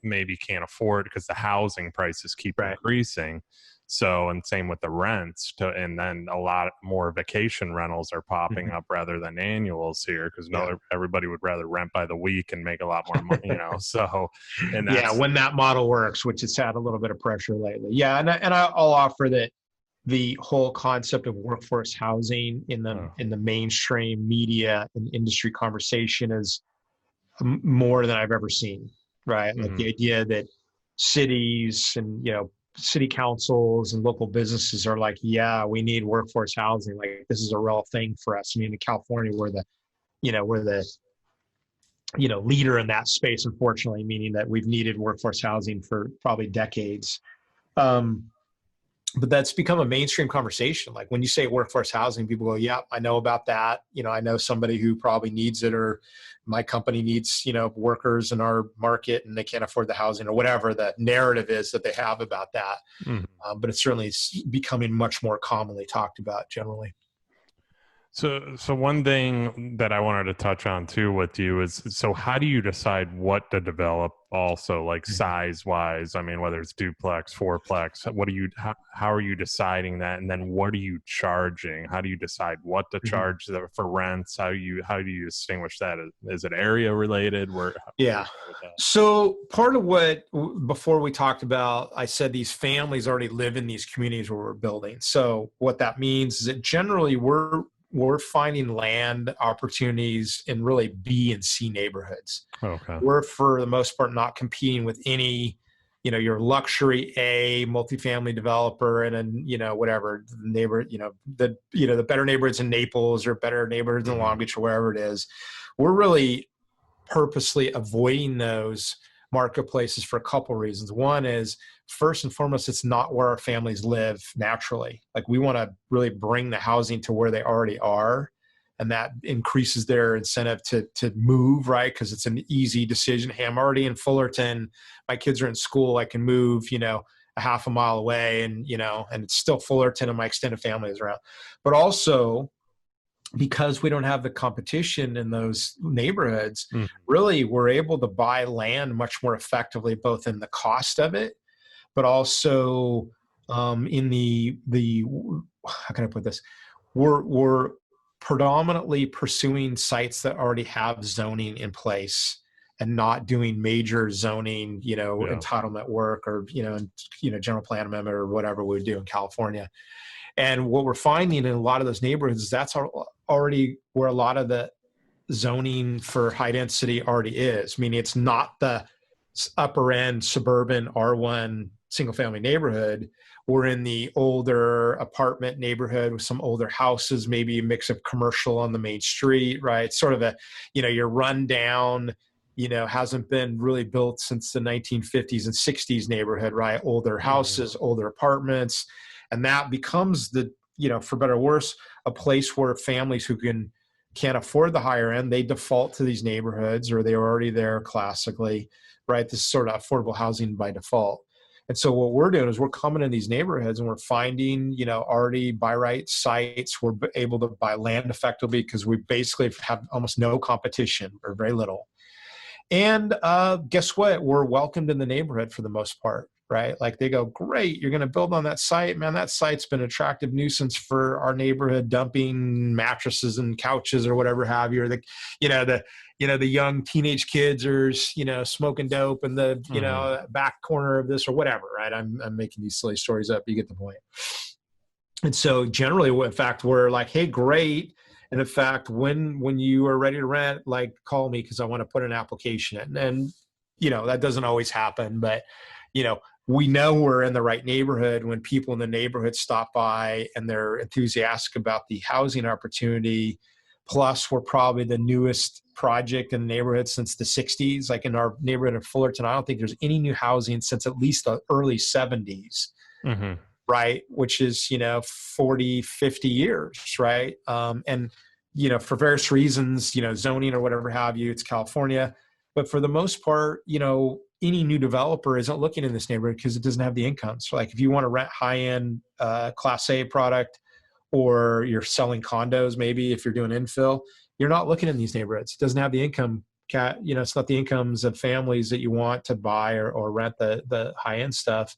maybe can't afford because the housing prices keep Right. increasing. So, and same with the rents. And then a lot more vacation rentals are popping Mhm. up rather than annuals here because Yeah. no, everybody would rather rent by the week and make a lot more money. You know, so and Yeah, that's when that model works, which it's had a little bit of pressure lately. Yeah, I'll offer that the whole concept of workforce housing oh, in the mainstream media and industry conversation is more than I've ever seen. Right, like mhm. the idea that cities and city councils and local businesses are like, yeah, we need workforce housing. Like this is a real thing for us. I mean, in California, we're the leader in that space, unfortunately, meaning that we've needed workforce housing for probably decades. Um, but that's become a mainstream conversation. Like when you say workforce housing, people go, "Yeah, I know about that. I know somebody who probably needs it, or my company needs workers in our market, and they can't afford the housing, or whatever the narrative is that they have about that." Mhm. But it's certainly becoming much more commonly talked about generally. So one thing that I wanted to touch on too with you is, so how do you decide what to develop also, like Mhm. size wise? I mean, whether it's duplex, fourplex, how are you deciding that? And then what are you charging? How do you decide what to Mhm. charge for rents? How do you distinguish that? Is it area related? Where are Yeah. you going with that? So part of what before we talked about, I said these families already live in these communities where we're building. So what that means is that generally we're finding land opportunities in really B and C neighborhoods. Okay. We're for the most part not competing with any, your luxury A multifamily developer and then whatever neighbor, the better neighborhoods in Naples or better neighborhoods in Hmm. Long Beach or wherever it is. We're really purposely avoiding those marketplaces for a couple of reasons. One is, first and foremost, it's not where our families live naturally. Like we want to really bring the housing to where they already are, and that increases their incentive to move, right? Because it's an easy decision. Hey, I'm already in Fullerton. My kids are in school. I can move, a half a mile away, and it's still Fullerton, and my extended family is around. But also, because we don't have the competition in those neighborhoods, really we're able to buy land much more effectively, both in the cost of it, but also in the how can I put this? We're predominantly pursuing sites that already have zoning in place and not doing major zoning, Yeah. entitlement work or general plan amendment or whatever we would do in California. And what we're finding in a lot of those neighborhoods is that's already where a lot of the zoning for high density already is, meaning it's not the upper end suburban R1 single family neighborhood. We're in the older apartment neighborhood with some older houses, maybe a mix of commercial on the main street, right? Sort of your rundown, hasn't been really built since the 1950s and 60s neighborhood, right? Older Hmm. houses, older apartments. And that becomes for better or worse, a place where families who can't afford the higher end, they default to these neighborhoods or they're already there classically, right? This is sort of affordable housing by default. And so what we're doing is we're coming in these neighborhoods and we're finding, already by right sites. We're able to buy land effectively because we basically have almost no competition or very little. And guess what? We're welcomed in the neighborhood for the most part, right? Like they go, great, you're going to build on that site, man. That site's been an attractive nuisance for our neighborhood, dumping mattresses and couches or whatever have you. Or the young teenage kids are smoking dope in the Hmm. back corner of this or whatever, right? I'm making these silly stories up. You get the point. And so generally, in fact, we're like, hey, great. And in fact, when you are ready to rent, like call me because I want to put an application in. And that doesn't always happen, but you know, we know we're in the right neighborhood when people in the neighborhood stop by and they're enthusiastic about the housing opportunity. Plus, we're probably the newest project in the neighborhood since the 60s. Like in our neighborhood in Fullerton, I don't think there's any new housing since at least the early 70s, right? Which is, 40, 50 years, right? And, for various reasons, zoning or whatever have you, it's California. But for the most part, any new developer isn't looking in this neighborhood because it doesn't have the income. So like if you want to rent high-end Class A product, or you're selling condos, maybe if you're doing infill, you're not looking in these neighborhoods. It doesn't have the income, it's not the incomes of families that you want to buy or rent the high-end stuff.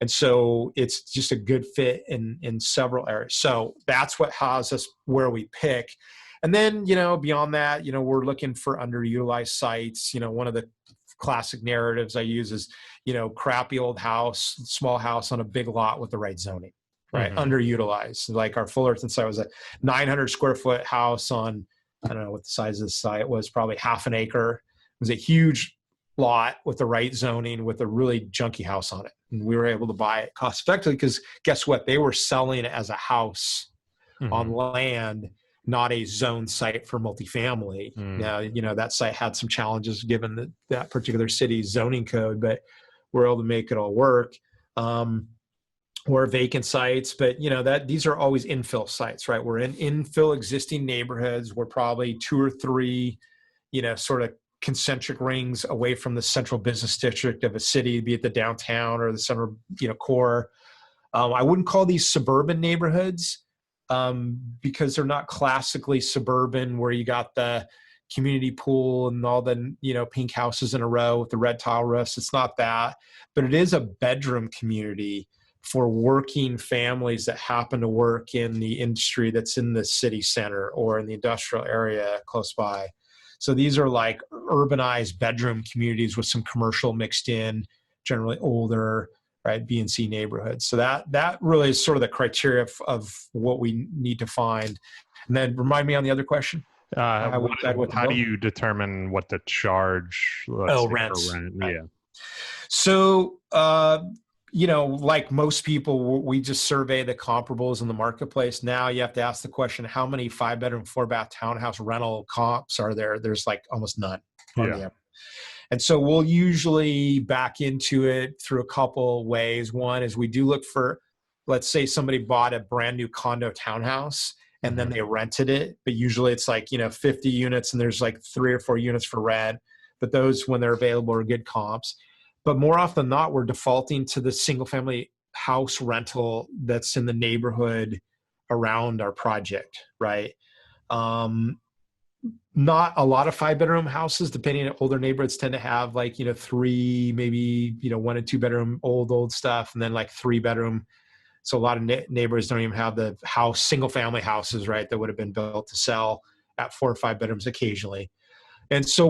And so it's just a good fit in several areas. So that's what has us where we pick. And then, beyond that, we're looking for underutilized sites. One of the classic narratives I use is, crappy old house, small house on a big lot with the right zoning. Right. Underutilized. Like our Fullerton site was a 900 square foot house on, I don't know what the size of the site was, probably half an acre. It was a huge lot with the right zoning with a really junky house on it. And we were able to buy it cost effectively because guess what? They were selling it as a house on land, not a zone site for multifamily. Now, that site had some challenges given that particular city's zoning code, but we're able to make it all work. Or vacant sites, but these are always infill sites, right? We're in infill existing neighborhoods. We're probably 2 or 3, sort of concentric rings away from the central business district of a city, be it the downtown or the center, core. I wouldn't call these suburban neighborhoods because they're not classically suburban where you got the community pool and all the, pink houses in a row with the red tile roofs. It's not that, but it is a bedroom community for working families that happen to work in the industry that's in the city center or in the industrial area close by. So these are like urbanized bedroom communities with some commercial mixed in, generally older, right, B and C neighborhoods. So that really is sort of the criteria of what we need to find. And then remind me on the other question. How do you determine what to charge? Rents. For rent? Right. Yeah. So, like most people, we just survey the comparables in the marketplace. Now you have to ask the question, how many 5-bedroom, 4-bath townhouse rental comps are there? There's like almost none. Yeah. And so we'll usually back into it through a couple ways. One is we do look for, let's say somebody bought a brand new condo townhouse and then they rented it, but usually it's like, 50 units and there's like 3 or 4 units for rent, but those when they're available are good comps. But more often than not, we're defaulting to the single family house rental that's in the neighborhood around our project, right? Not a lot of 5-bedroom houses, depending on older neighborhoods tend to have like, 3, maybe, 1 and 2 bedroom old stuff, and then like 3-bedroom. So a lot of neighborhoods don't even have the single family houses, right? That would have been built to sell at 4 or 5 bedrooms occasionally. And so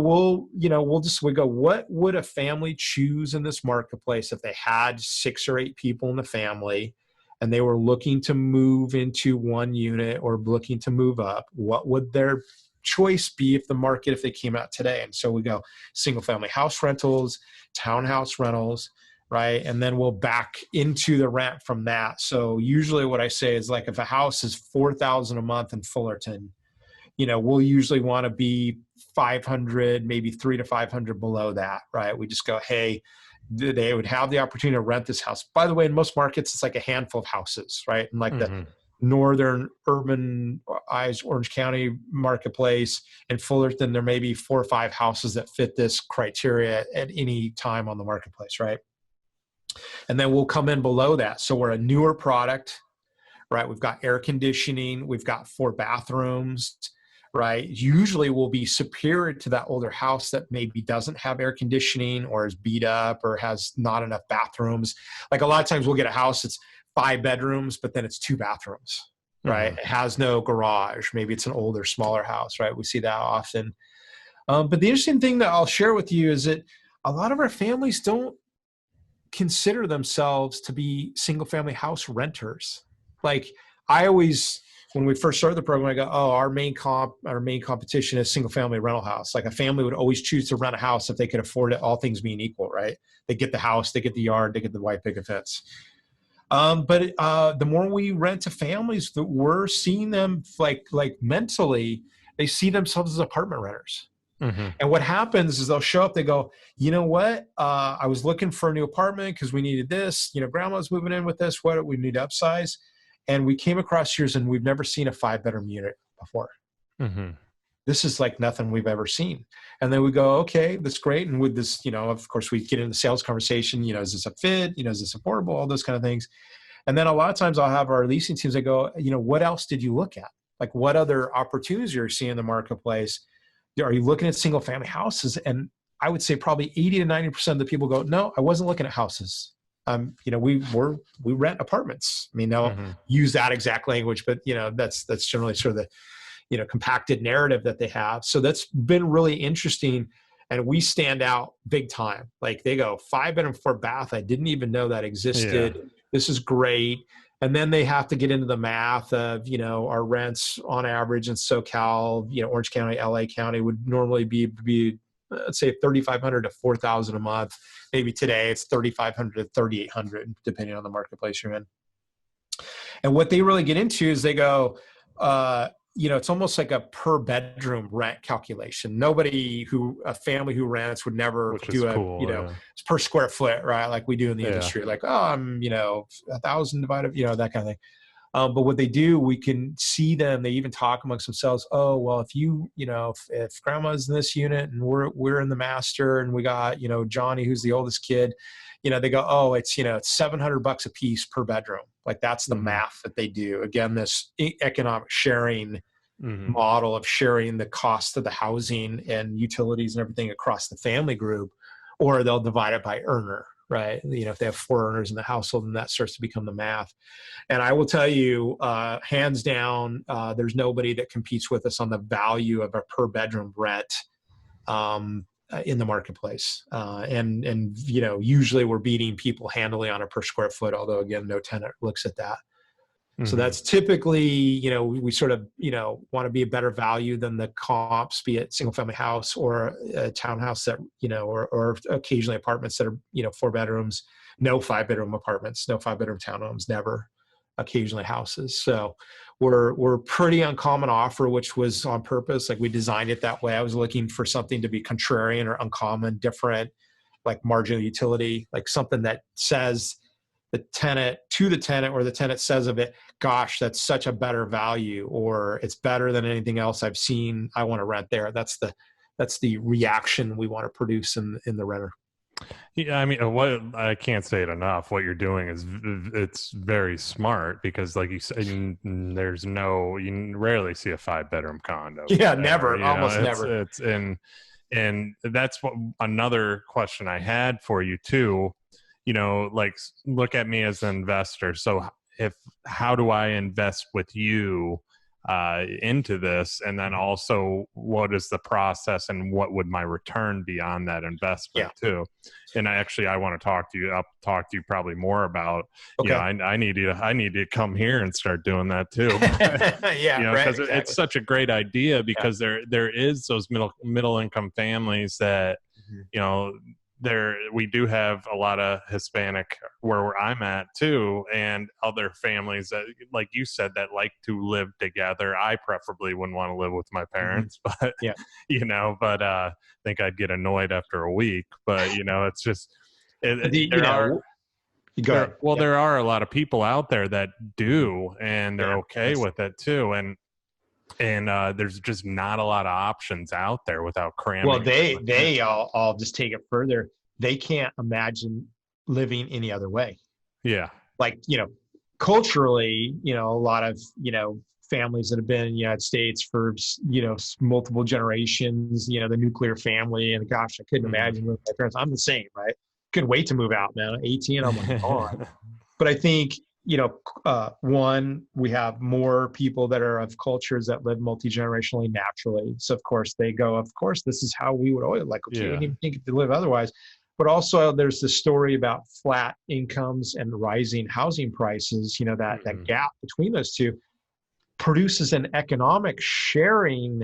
we go, what would a family choose in this marketplace if they had 6 or 8 people in the family and they were looking to move into one unit or looking to move up? What would their choice be if they came out today? And so we go single family house rentals, townhouse rentals, right? And then we'll back into the rent from that. So usually what I say is like if a house is $4,000 a month in Fullerton, we'll usually want to be 500, maybe 300 to 500 below that, right? We just go, hey, they would have the opportunity to rent this house. By the way, in most markets, it's like a handful of houses, right? And like the northern urbanized Orange County marketplace in Fullerton, there may be 4 or 5 houses that fit this criteria at any time on the marketplace, right? And then we'll come in below that. So we're a newer product, right? We've got air conditioning. We've got 4 bathrooms, right? Usually will be superior to that older house that maybe doesn't have air conditioning or is beat up or has not enough bathrooms. Like a lot of times we'll get a house that's 5 bedrooms, but then it's 2 bathrooms, right? It has no garage. Maybe it's an older, smaller house, right? We see that often. But the interesting thing that I'll share with you is that a lot of our families don't consider themselves to be single family house renters. Like I always, when we first started the program, I go, our main competition is single family rental house. Like a family would always choose to rent a house if they could afford it, all things being equal, right? They get the house, they get the yard, they get the white picket fence. But the more we rent to families, that we're seeing them like mentally they see themselves as apartment renters. Mm-hmm. And what happens is they'll show up, they go, you know what? I was looking for a new apartment because we needed this, grandma's moving in with this, what we need to upsize. And we came across yours and we've never seen a 5-bedroom unit before. Mm-hmm. This is like nothing we've ever seen. And then we go, okay, that's great. And with this, of course we get into the sales conversation, is this a fit? Is this affordable? All those kind of things. And then a lot of times I'll have our leasing teams, they go, what else did you look at? Like what other opportunities you're seeing in the marketplace? Are you looking at single family houses? And I would say probably 80 to 90% of the people go, no, I wasn't looking at houses. We rent apartments. I mean, they'll use that exact language, but that's generally sort of the, compacted narrative that they have. So that's been really interesting. And we stand out big time. Like they go 5-bedroom, 4-bath. I didn't even know that existed. Yeah. This is great. And then they have to get into the math of, our rents on average in SoCal, Orange County, LA County would normally be let's say $3,500 to $4,000 a month. Maybe today it's $3,500 to $3,800, depending on the marketplace you're in. And what they really get into is they go, it's almost like a per bedroom rent calculation. A family who rents would never do it's per square foot, right? Like we do in the industry, like, I'm, 1,000 divided, that kind of thing. But what they do, we can see them, they even talk amongst themselves. Oh, well, if if grandma's in this unit and we're in the master and we got, Johnny, who's the oldest kid, they go, oh, it's $700 a piece per bedroom. Like that's the math that they do. Again, this economic sharing model of sharing the cost of the housing and utilities and everything across the family group, or they'll divide it by earner, right? If they have 4 earners in the household, then that starts to become the math. And I will tell you, hands down, there's nobody that competes with us on the value of a per bedroom rent in the marketplace. And usually we're beating people handily on a per square foot, although again, no tenant looks at that. So that's typically, we sort of, want to be a better value than the comps, be it single family house or a townhouse that, or occasionally apartments that are, 4 bedrooms, no 5-bedroom apartments, no 5-bedroom townhomes, never, occasionally houses. So we're pretty uncommon offer, which was on purpose. Like we designed it that way. I was looking for something to be contrarian or uncommon, different, like marginal utility, like something that says the tenant or the tenant says of it, gosh, that's such a better value, or it's better than anything else I've seen. I want to rent there. That's the reaction we want to produce in the renter. Yeah, I mean, I can't say it enough. What you're doing it's very smart because, like you said, you rarely see a 5-bedroom condo. Yeah, never, almost never. And that's another question I had for you too. Like look at me as an investor. So how do I invest with you into this? And then also what is the process and what would my return be on that investment too? And I want to talk to you. I'll talk to you probably more about, I need to come here and start doing that too. Because exactly. It's such a great idea because there is those middle income families that, we do have a lot of Hispanic where I'm at too, and other families that, like you said, that like to live together. I preferably wouldn't want to live with my parents, but I think I'd get annoyed after a week. But it's just there are a lot of people out there that do, and they're okay with it too, and there's just not a lot of options out there without cramming. Well, I'll just take it further. They can't imagine living any other way. Yeah. Like, culturally, a lot of, families that have been in the United States for, multiple generations, the nuclear family, and gosh, I couldn't imagine living with my parents. I'm the same, right? Couldn't wait to move out, man. 18, I'm like, on. But I think, one, we have more people that are of cultures that live multi-generationally naturally. So of course they go, of course, this is how we would always like, okay, we didn't even think to live otherwise. But also there's the story about flat incomes and rising housing prices, that gap between those two produces an economic sharing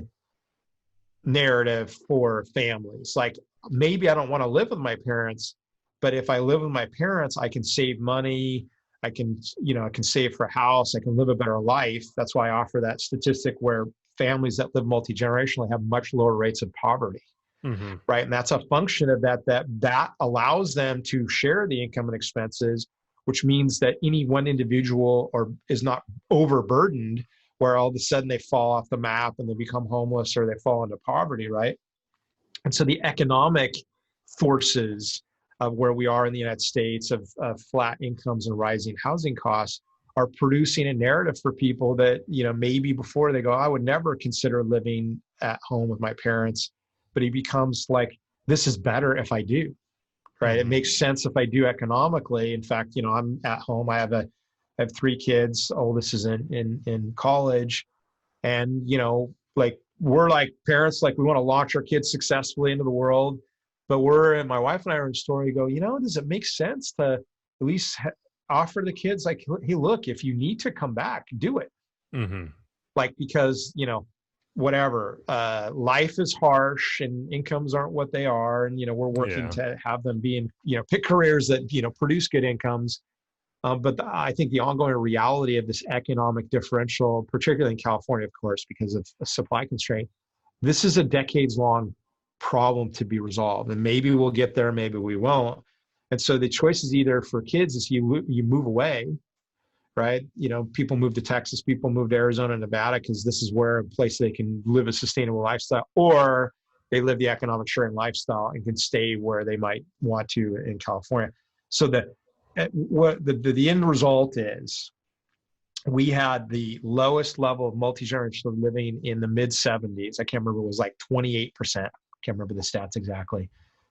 narrative for families. Like maybe I don't want to live with my parents, but if I live with my parents, I can save money. I can save for a house. I can live a better life. That's why I offer that statistic where families that live multi-generationally have much lower rates of poverty. Mm-hmm. Right. And that's a function of that allows them to share the income and expenses, which means that any one individual is not overburdened, where all of a sudden they fall off the map and they become homeless or they fall into poverty. Right. And so the economic forces of where we are in the United States of flat incomes and rising housing costs are producing a narrative for people that, maybe before they go, I would never consider living at home with my parents. But he becomes like, this is better if I do, right? Mm-hmm. It makes sense if I do economically. In fact, I'm at home. I have 3 kids. Oldest is in college, and like we're like parents, like we want to launch our kids successfully into the world. But my wife and I are in a story. Go, does it make sense to at least offer the kids like, hey, look, if you need to come back, do it. Mm-hmm. Like because whatever, life is harsh and incomes aren't what they are. And, we're working to have them pick careers that, produce good incomes. But I think the ongoing reality of this economic differential, particularly in California, of course, because of a supply constraint, this is a decades-long problem to be resolved. And maybe we'll get there, maybe we won't. And so the choice is either for kids is you move away, right? People move to Texas, people move to Arizona and Nevada because this is where a place they can live a sustainable lifestyle, or they live the economic sharing lifestyle and can stay where they might want to in California. So what the end result is, we had the lowest level of multi-generational living in the mid 70s. I can't remember, it was like 28%. I can't remember the stats exactly.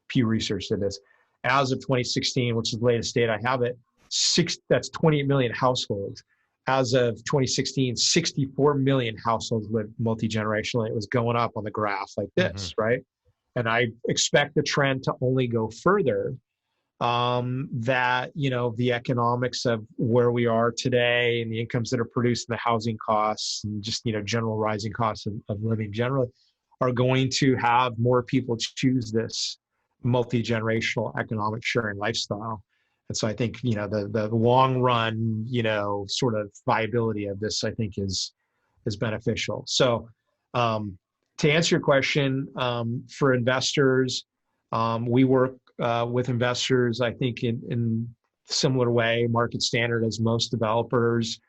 Pew Research did this. As of 2016, which is the latest data I have it, that's 28 million households. As of 2016, 64 million households lived multi-generationally. It was going up on the graph like this, right? And I expect the trend to only go further. That, the economics of where we are today and the incomes that are produced and the housing costs and just, general rising costs of living generally are going to have more people choose this multi-generational economic sharing lifestyle. And so I think, the long run, sort of viability of this, I think is beneficial. So to answer your question, for investors, we work with investors, I think in similar way, market standard as most developers.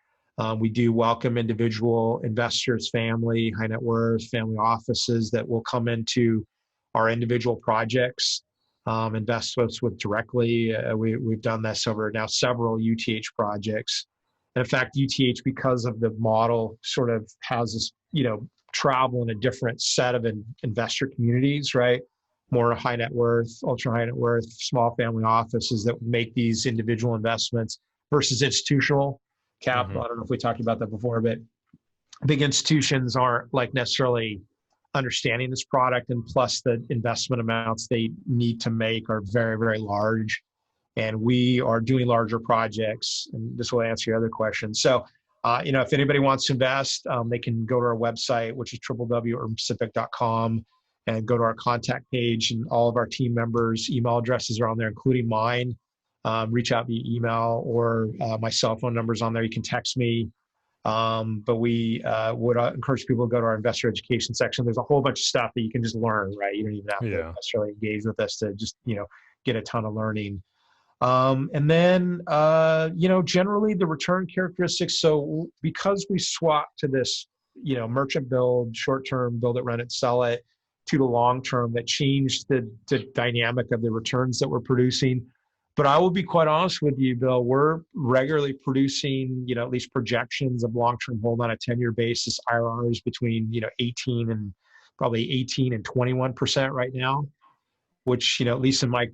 We do welcome individual investors, family, high net worth, family offices that will come into our individual projects, invest with directly. We've done this over now several UTH projects. And in fact, UTH, because of the model, sort of has this, travel in a different set of investor communities, right? More high net worth, ultra high net worth, small family offices that make these individual investments versus institutional capital. I don't know if we talked about that before, but big institutions aren't like necessarily understanding this product, and plus the investment amounts they need to make are very, very large. And we are doing larger projects, and this will answer your other question. So, if anybody wants to invest, they can go to our website, which is www.urbanpacific.com, and go to our contact page, and all of our team members' email addresses are on there, including mine. Reach out via email, or my cell phone number is on there. You can text me. But we would encourage people to go to our investor education section. There's a whole bunch of stuff that you can just learn, right? You don't even have to necessarily engage with us to just, get a ton of learning. And then, generally the return characteristics. So because we swap to this, merchant build, short-term, build it, rent it, sell it, to the long-term, that changed the dynamic of the returns that we're producing. But I will be quite honest with you, Bill, we're regularly producing, at least projections of long-term hold on a 10-year basis, IRRs between, 18 and 21% right now, which, at least in my,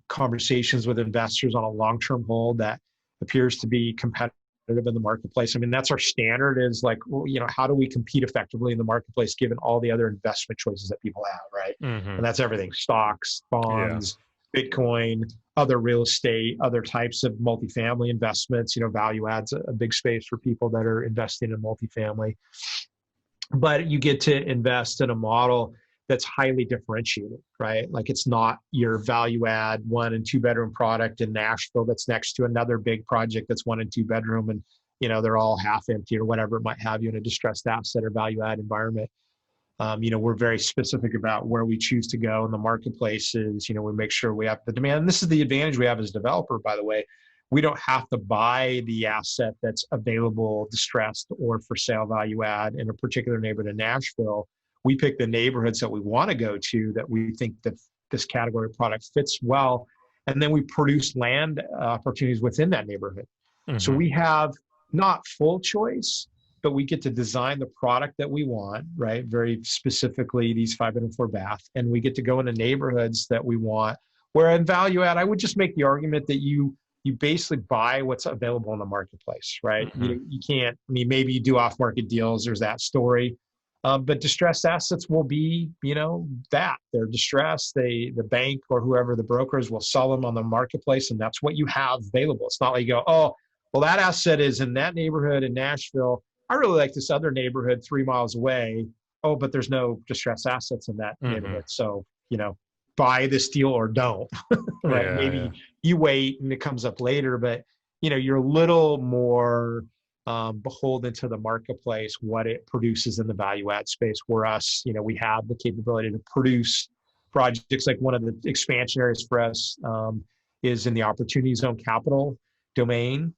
conversations with investors on a long-term hold, that appears to be competitive in the marketplace. I mean, that's our standard, is like, well, how do we compete effectively in the marketplace given all the other investment choices that people have, right? And that's everything: stocks, bonds, Bitcoin, other real estate, other types of multifamily investments. Value adds a big space for people that are investing in multifamily. But you get to invest in a model that's highly differentiated, right? Like, it's not your value add 1 and 2 bedroom product in Nashville that's next to another big project that's 1 and 2 bedroom they're all half empty or whatever it might have you in a distressed asset or value add environment. We're very specific about where we choose to go in the marketplaces. We make sure we have the demand. And this is the advantage we have as a developer, by the way. We don't have to buy the asset that's available, distressed, or for sale value add in a particular neighborhood in Nashville. We pick the neighborhoods that we want to go to that we think that this category of product fits well. And then we produce land opportunities within that neighborhood. Mm-hmm. So we have not full choice, but we get to design the product that we want, right? Very specifically, these 5-bedroom, 4-bath, and we get to go into neighborhoods that we want. Where in value add, I would just make the argument that you basically buy what's available in the marketplace, right? Mm-hmm. You can't, maybe you do off-market deals, there's that story. But distressed assets will be, that. They're distressed. The bank or whoever the brokers will sell them on the marketplace, and that's what you have available. It's not like you go, oh, well, that asset is in that neighborhood in Nashville. I really like this other neighborhood 3 miles away. Oh, but there's no distressed assets in that neighborhood. So, buy this deal or don't, right? Yeah, Maybe you wait and it comes up later, but, you're a little more beholden to the marketplace, what it produces in the value add space. Where us, we have the capability to produce projects. Like one of the expansion areas for us is in the opportunity zone capital domain.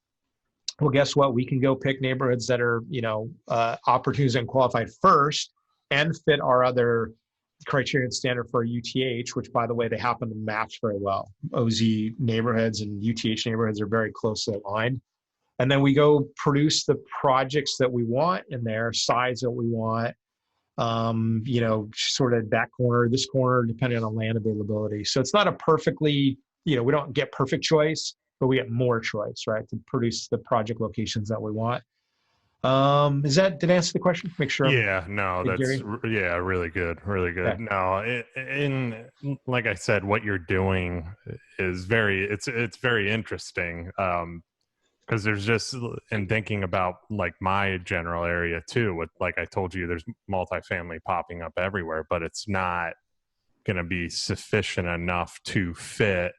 Well, guess what? We can go pick neighborhoods that are, opportunity zone qualified first and fit our other criterion standard for UTH, which, by the way, they happen to match very well. OZ neighborhoods and UTH neighborhoods are very closely aligned. And then we go produce the projects that we want in there, size that we want, sort of that corner, this corner, depending on land availability. So it's not a perfectly, we don't get perfect choice, but we get more choice, right, to produce the project locations that we want. Did I answer the question? Make sure. Really good. Really good. Okay. No, like I said, what you're doing is it's very interesting. Because there's just, in thinking about like my general area too, with, like I told you, there's multifamily popping up everywhere, but it's not going to be sufficient enough to fit,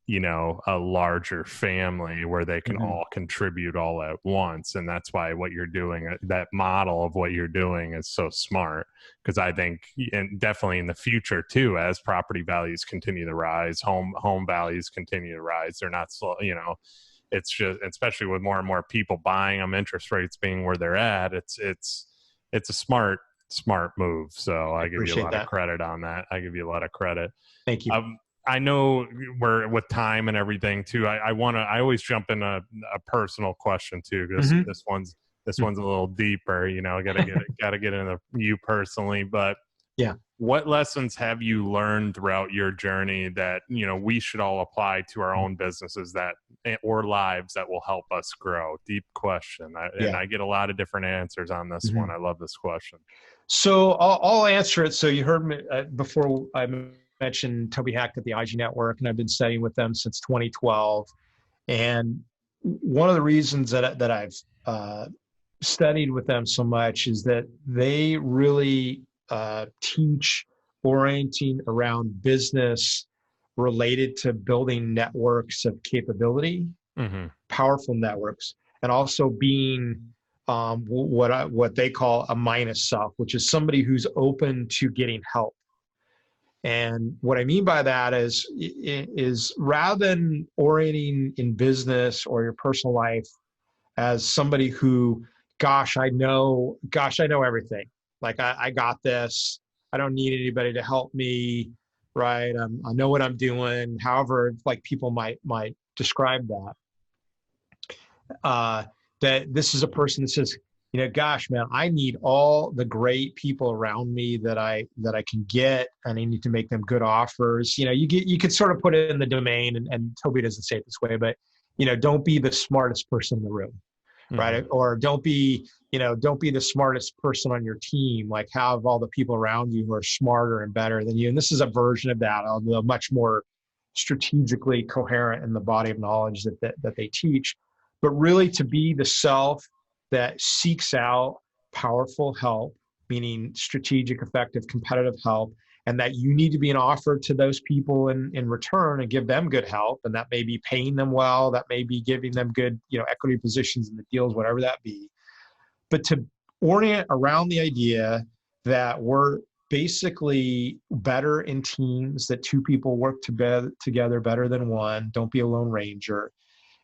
a larger family where they can all contribute all at once. And that's why what you're doing, that model of what you're doing is so smart. Because I think, and definitely in the future too, as property values continue to rise, home values continue to rise, they're not slow, it's just, especially with more and more people buying them, interest rates being where they're at, it's a smart move. So I give you a lot of credit on that. I give you a lot of credit. Thank you. I know we're with time and everything too. I always jump in a personal question too, because this one's a little deeper, gotta get into you personally, but yeah. What lessons have you learned throughout your journey that, we should all apply to our own businesses or lives that will help us grow? Deep question. And I get a lot of different answers on this one. I love this question. So I'll answer it. So you heard me before I mentioned Toby Hack at the IG Network, and I've been studying with them since 2012. And one of the reasons that I've studied with them so much is that they really teach orienting around business related to building networks of capability, powerful networks, and also being what they call a minus self, which is somebody who's open to getting help. And what I mean by that is rather than orienting in business or your personal life as somebody who, gosh, I know everything. Like I got this. I don't need anybody to help me, right? I know what I'm doing. However, like people might describe that. That this is a person that says, gosh, man, I need all the great people around me that I can get, and I need to make them good offers. You could sort of put it in the domain, and Toby doesn't say it this way, but don't be the smartest person in the room. Right. Or don't be the smartest person on your team, like have all the people around you who are smarter and better than you. And this is a version of that, although much more strategically coherent in the body of knowledge that they teach, but really to be the self that seeks out powerful help, meaning strategic, effective, competitive help, and that you need to be an offer to those people in return and give them good help. And that may be paying them well, that may be giving them good, equity positions in the deals, whatever that be. But to orient around the idea that we're basically better in teams, that two people work together better than one. Don't be a lone ranger.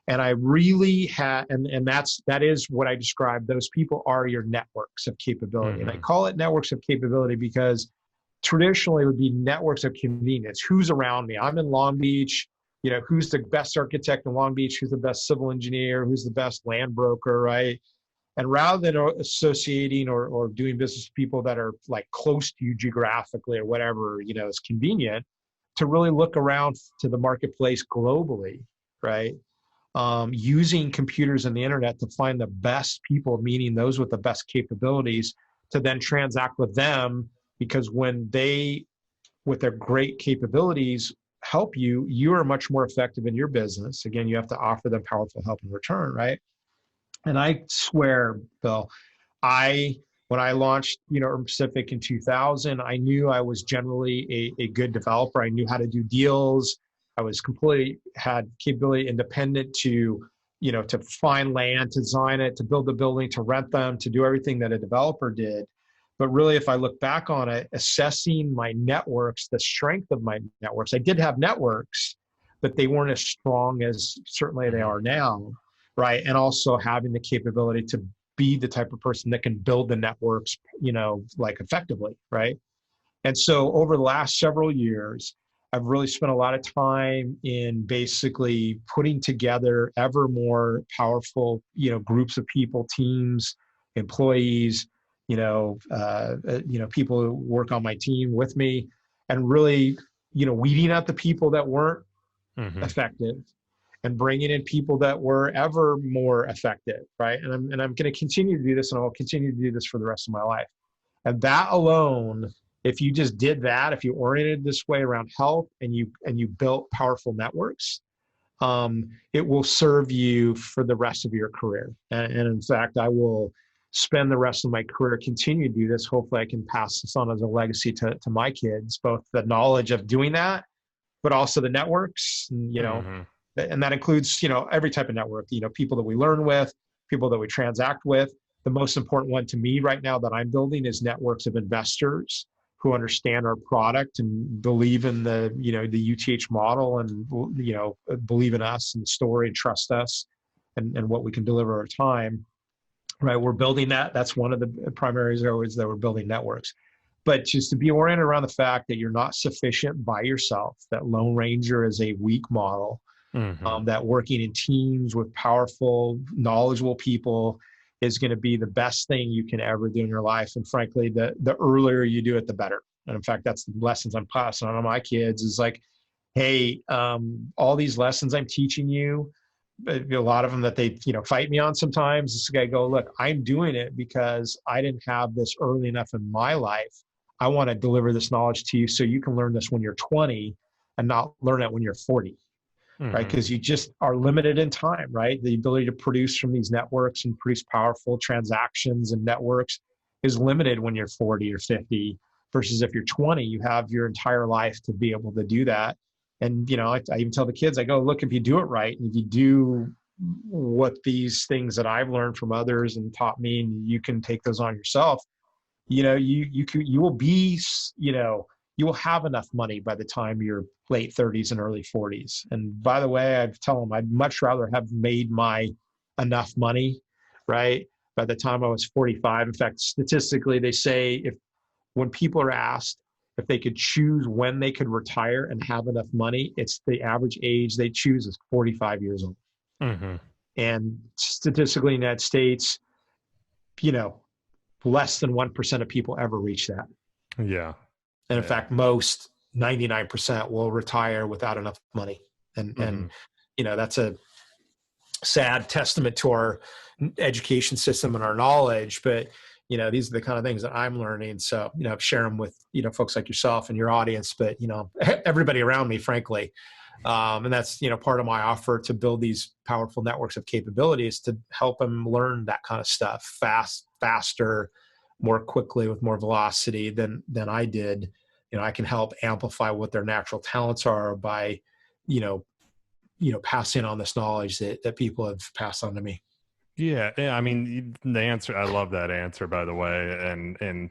And I really had, and that is what I described. Those people are your networks of capability. And I call it networks of capability because traditionally it would be networks of convenience. Who's around me? I'm in Long Beach. Who's the best architect in Long Beach? Who's the best civil engineer? Who's the best land broker, right? And rather than associating or doing business with people that are like close to you geographically or whatever, is convenient, to really look around to the marketplace globally, right? Using computers and the internet to find the best people, meaning those with the best capabilities, to then transact with them, because when they, with their great capabilities, help you, you are much more effective in your business. Again, you have to offer them powerful help in return, right? And I swear, Bill, when I launched, Urban Pacific in 2000, I knew I was generally a good developer. I knew how to do deals. I was had capability independent to find land, to design it, to build the building, to rent them, to do everything that a developer did. But really, if I look back on it, assessing my networks, the strength of my networks, I did have networks, but they weren't as strong as certainly they are now, right? And also having the capability to be the type of person that can build the networks, like effectively, right? And so over the last several years, I've really spent a lot of time in basically putting together ever more powerful, groups of people, teams, employees, people who work on my team with me, and really, weeding out the people that weren't effective and bringing in people that were ever more effective, right? And I'm going to continue to do this, and I'll continue to do this for the rest of my life. And that alone, if you just did that, if you oriented this way around health and you built powerful networks, it will serve you for the rest of your career. And in fact, I will spend the rest of my career continue to do this. Hopefully I can pass this on as a legacy to my kids, both the knowledge of doing that, but also the networks, and, and that includes, every type of network, people that we learn with, people that we transact with. The most important one to me right now that I'm building is networks of investors who understand our product and believe in the UTH model, and, believe in us and the story and trust us and what we can deliver over time, right? We're building that. That's one of the primary areas that we're building networks. But just to be oriented around the fact that you're not sufficient by yourself, that Lone Ranger is a weak model, that working in teams with powerful, knowledgeable people is going to be the best thing you can ever do in your life. And frankly, the earlier you do it, the better. And in fact, that's the lessons I'm passing on to my kids is like, hey, all these lessons I'm teaching you, a lot of them that they, fight me on sometimes. This guy go, look, I'm doing it because I didn't have this early enough in my life. I want to deliver this knowledge to you so you can learn this when you're 20 and not learn it when you're 40. Right? Because you just are limited in time, right? The ability to produce from these networks and produce powerful transactions and networks is limited when you're 40 or 50, versus if you're 20, you have your entire life to be able to do that. And, I even tell the kids, I go, look, if you do it right, and if you do what these things that I've learned from others and taught me, and you can take those on yourself, you will be, you will have enough money by the time you're late 30s and early 40s. And by the way, I tell them I'd much rather have made my enough money, right, by the time I was 45. In fact, statistically, they say when people are asked if they could choose when they could retire and have enough money, it's the average age they choose is 45 years old. And statistically in the United States, less than 1% of people ever reach that. Yeah. And in fact, most 99% will retire without enough money. And that's a sad testament to our education system and our knowledge. But, these are the kind of things that I'm learning. So, share them with, folks like yourself and your audience, but, everybody around me, frankly. And that's, part of my offer to build these powerful networks of capabilities to help them learn that kind of stuff faster, more quickly, with more velocity than I did. I can help amplify what their natural talents are by, passing on this knowledge that people have passed on to me. Yeah, I mean, the answer, I love that answer, by the way. And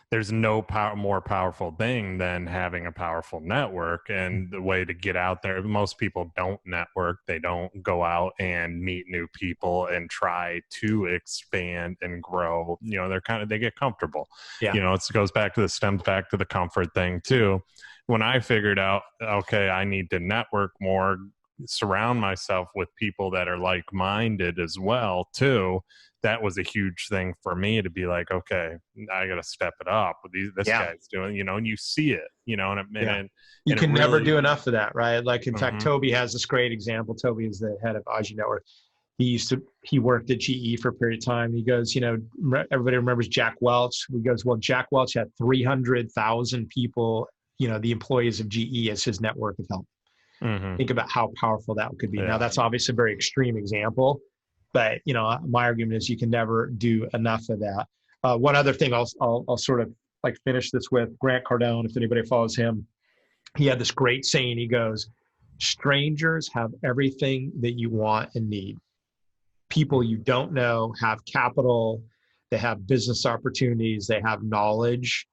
there's no more powerful thing than having a powerful network. And the way to get out there, most people don't network. They don't go out and meet new people and try to expand and grow. They get comfortable. Yeah. It stems back to the comfort thing too. When I figured out, okay, I need to network more, surround myself with people that are like-minded as well too, that was a huge thing for me, to be like, okay, I gotta step it up. This guy's doing, and you see it, and you can never do enough of that, right? Like, in fact, Mhm. Toby has this great example. Toby is the head of Aji Network. He worked at GE for a period of time. He goes, everybody remembers Jack Welch. He goes, well, Jack Welch had 300,000 people, the employees of GE as his network of help. Mm-hmm. Think about how powerful that could be. Yeah. Now, that's obviously a very extreme example, but my argument is you can never do enough of that. One other thing I'll sort of like finish this with: Grant Cardone, if anybody follows him, he had this great saying. He goes, strangers have everything that you want and need. People you don't know have capital, they have business opportunities, they have knowledge.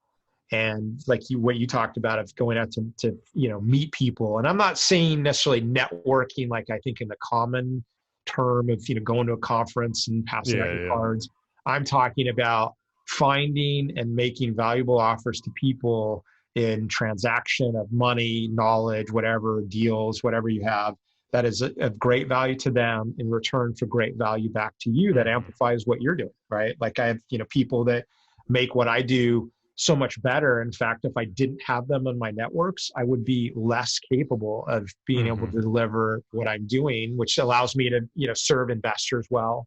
And like what you talked about of going out to meet people. And I'm not saying necessarily networking, like I think in the common term of, going to a conference and passing out your cards. I'm talking about finding and making valuable offers to people in transaction of money, knowledge, whatever, deals, whatever you have, that is of great value to them in return for great value back to you, that amplifies what you're doing, right? Like, I have, people that make what I do so much better. In fact, if I didn't have them in my networks, I would be less capable of being able to deliver what I'm doing, which allows me to, serve investors well,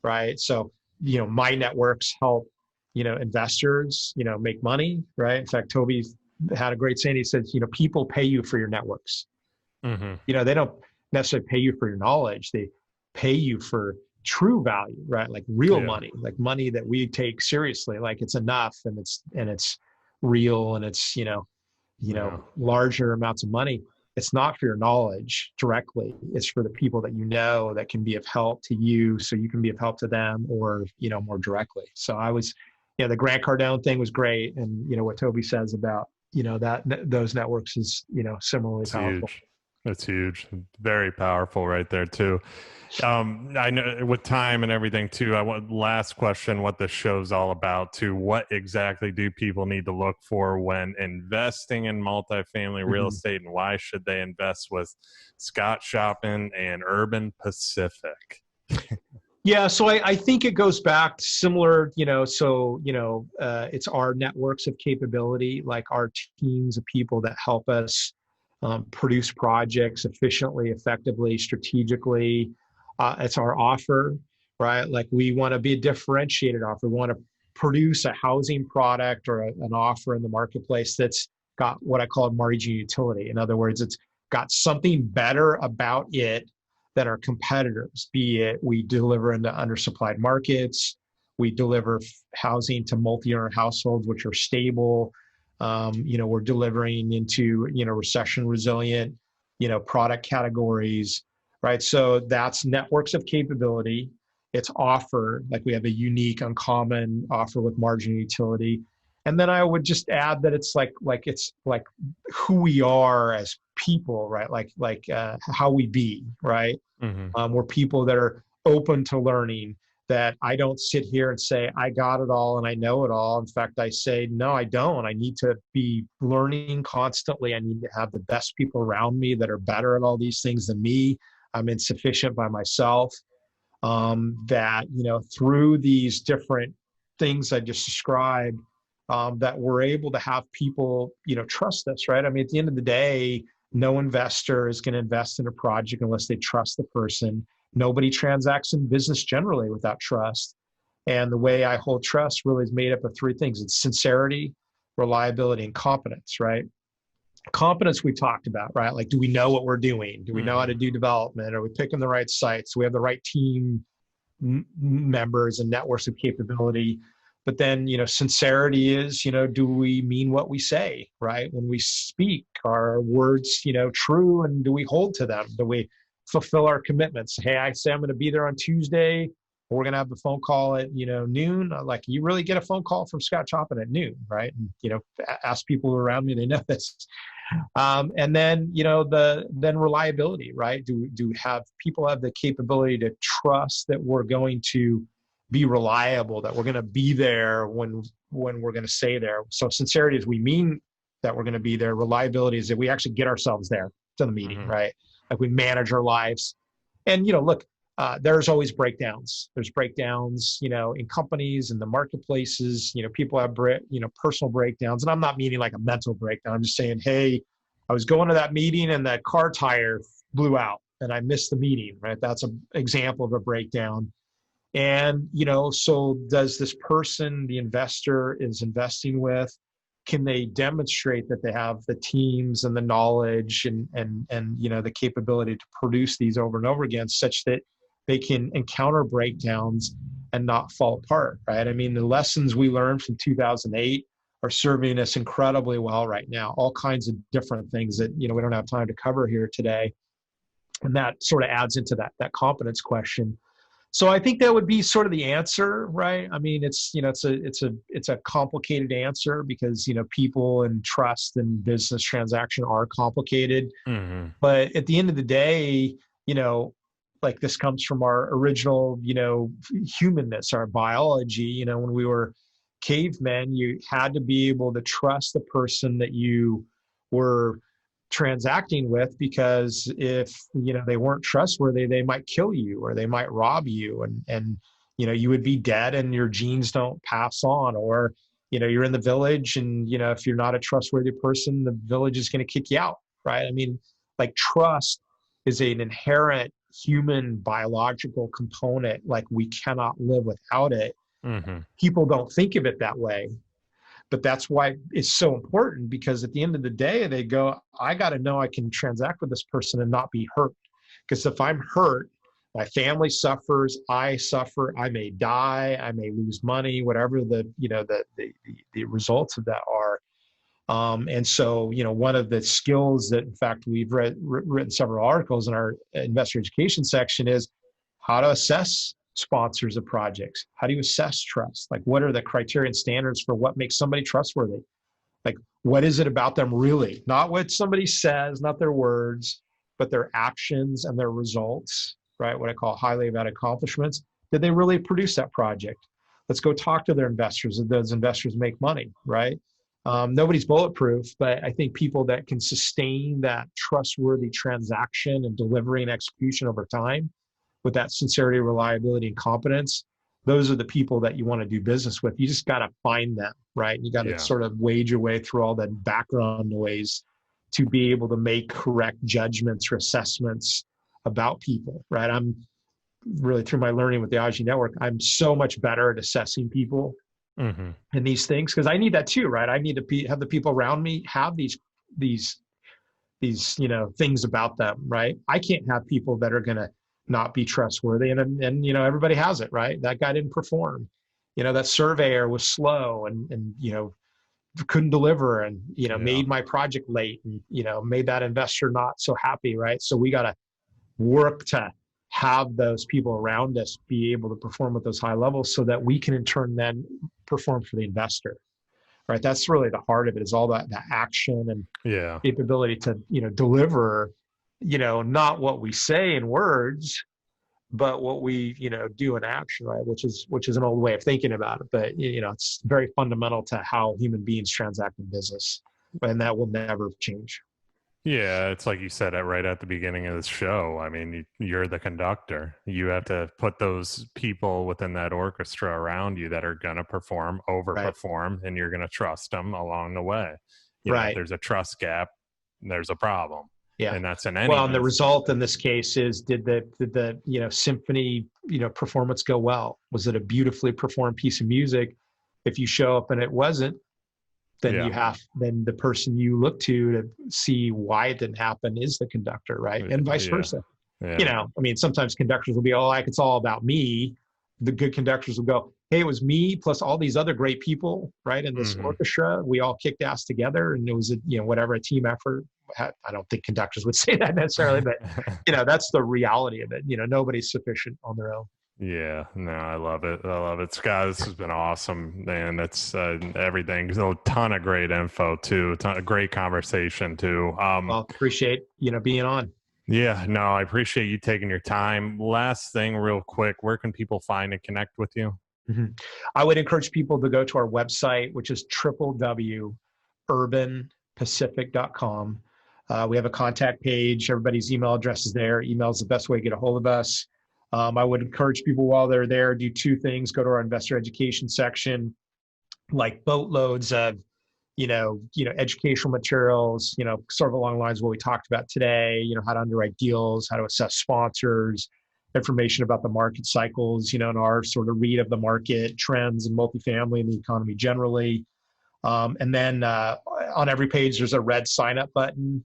right? So, my networks help, investors, make money, right? In fact, Toby had a great saying. He says, people pay you for your networks. They don't necessarily pay you for your knowledge. They pay you for true value, right? Like real money, like money that we take seriously, like it's enough and it's real and it's, larger amounts of money. It's not for your knowledge directly. It's for the people that that can be of help to you, so you can be of help to them, or, more directly. So I was, the Grant Cardone thing was great. And, what Toby says about, those networks is, similarly powerful. Huge. That's huge. Very powerful right there too. I know with time and everything too, I want last question, what the show's all about too. What exactly do people need to look for when investing in multifamily real estate, and why should they invest with Scott Choppin and Urban Pacific? Yeah, so I think it goes back to similar, it's our networks of capability, like our teams of people that help us produce projects efficiently, effectively, strategically. It's our offer, right? Like, we want to be a differentiated offer. We want to produce a housing product or an offer in the marketplace that's got what I call margin utility. In other words, it's got something better about it than our competitors, be it we deliver into undersupplied markets, we deliver housing to multi-owner households, which are stable. We're delivering into, recession resilient, product categories, right? So that's networks of capability. It's offer, like we have a unique, uncommon offer with margin utility. And then I would just add that it's like who we are as people, right? Like how we be, right? We're people that are open to learning, that I don't sit here and say, I got it all and I know it all. In fact, I say, no, I don't. I need to be learning constantly. I need to have the best people around me that are better at all these things than me. I'm insufficient by myself. That, through these different things I just described, that we're able to have people, trust us, right? I mean, at the end of the day, no investor is going to invest in a project unless they trust the person. Nobody transacts in business generally without trust. And the way I hold trust really is made up of three things. It's sincerity, reliability, and competence, right? Competence we talked about, right? Like, do we know what we're doing? Do we know how to do development? Are we picking the right sites? Do we have the right team members and networks of capability? But then, sincerity is, do we mean what we say, right? When we speak, are words, true, and do we hold to them? Do we fulfill our commitments? Hey, I say I'm going to be there on Tuesday. We're going to have a phone call at, noon. Like, you really get a phone call from Scott Choppin at noon, right? And, ask people around me, they know this. And then, then reliability, right? Do have people have the capability to trust that we're going to be reliable, that we're going to be there when we're going to say there. So sincerity is we mean that we're going to be there. Reliability is that we actually get ourselves there to the meeting, right? Like, we manage our lives. And, look, there's always breakdowns. There's breakdowns, in companies and the marketplaces. People have, personal breakdowns. And I'm not meaning like a mental breakdown. I'm just saying, hey, I was going to that meeting and that car tire blew out and I missed the meeting, right? That's an example of a breakdown. And, so does this person, the investor is investing with, can they demonstrate that they have the teams and the knowledge and the capability to produce these over and over again, such that they can encounter breakdowns and not fall apart, right? I mean, the lessons we learned from 2008 are serving us incredibly well right now. All kinds of different things that, we don't have time to cover here today. And that sort of adds into that competence question. So I think that would be sort of the answer, right? I mean, it's a complicated answer because, people and trust and business transaction are complicated. But at the end of the day, like, this comes from our original, humanness, our biology. When we were cavemen, you had to be able to trust the person that you were transacting with, because if they weren't trustworthy, they might kill you or they might rob you, and you would be dead and your genes don't pass on. Or you're in the village and if you're not a trustworthy person, the village is going to kick you out, right? I mean, like, trust is an inherent human biological component. Like, we cannot live without it. People don't think of it that way. But that's why it's so important, because at the end of the day, they go, I got to know I can transact with this person and not be hurt. Because if I'm hurt, my family suffers, I suffer, I may die, I may lose money, whatever the results of that are. And so, one of the skills that, in fact, we've written several articles in our investor education section is how to assess sponsors of projects. How do you assess trust? Like, what are the criteria and standards for what makes somebody trustworthy? Like, what is it about them really? Not what somebody says, not their words, but their actions and their results, right? What I call highly evaluated accomplishments. Did they really produce that project? Let's go talk to their investors. Did those investors make money, right? Nobody's bulletproof, but I think people that can sustain that trustworthy transaction and delivery and execution over time with that sincerity, reliability, and competence, those are the people that you want to do business with. You just got to find them, right? You got to sort of wade your way through all that background noise to be able to make correct judgments or assessments about people, right? I'm really, through my learning with the Aji Network, I'm so much better at assessing people and these things, because I need that too, right? I need to have the people around me have these things about them, right? I can't have people that are going to not be trustworthy. And everybody has it, right? That guy didn't perform. That surveyor was slow and couldn't deliver and, made my project late and, made that investor not so happy, right? So we got to work to have those people around us be able to perform at those high levels so that we can in turn then perform for the investor, right? That's really the heart of it, is all that action and capability to, deliver, not what we say in words, but what we, do in action, right? Which is an old way of thinking about it, but it's very fundamental to how human beings transact in business, and that will never change. Yeah, it's like you said it right at the beginning of this show. I mean, you're the conductor. You have to put those people within that orchestra around you that are going to overperform, and you're going to trust them along the way. If there's a trust gap, there's a problem. Yeah, and that's in any. Well, and the result in this case is, did the symphony performance go well? Was it a beautifully performed piece of music? If you show up and it wasn't, then then the person you look to see why it didn't happen is the conductor, right? And vice versa. Yeah. I mean, sometimes conductors will be all like, it's all about me. The good conductors will go, hey, it was me plus all these other great people, right, in this orchestra. We all kicked ass together, and it was whatever, a team effort. I don't think conductors would say that necessarily, but that's the reality of it. Nobody's sufficient on their own. Yeah, no, I love it. I love it. Scott, this has been awesome, man. It's everything. There's a ton of great info too. A ton of great conversation too. Well, appreciate, being on. Yeah, no, I appreciate you taking your time. Last thing real quick, where can people find and connect with you? I would encourage people to go to our website, which is www.urbanpacific.com. We have a contact page. Everybody's email address is there. Email is the best way to get a hold of us. I would encourage people while they're there, do two things. Go to our investor education section, like boatloads of, educational materials, sort of along the lines of what we talked about today, how to underwrite deals, how to assess sponsors, information about the market cycles, and our sort of read of the market trends in multifamily and the economy generally. And then on every page, there's a red sign up button.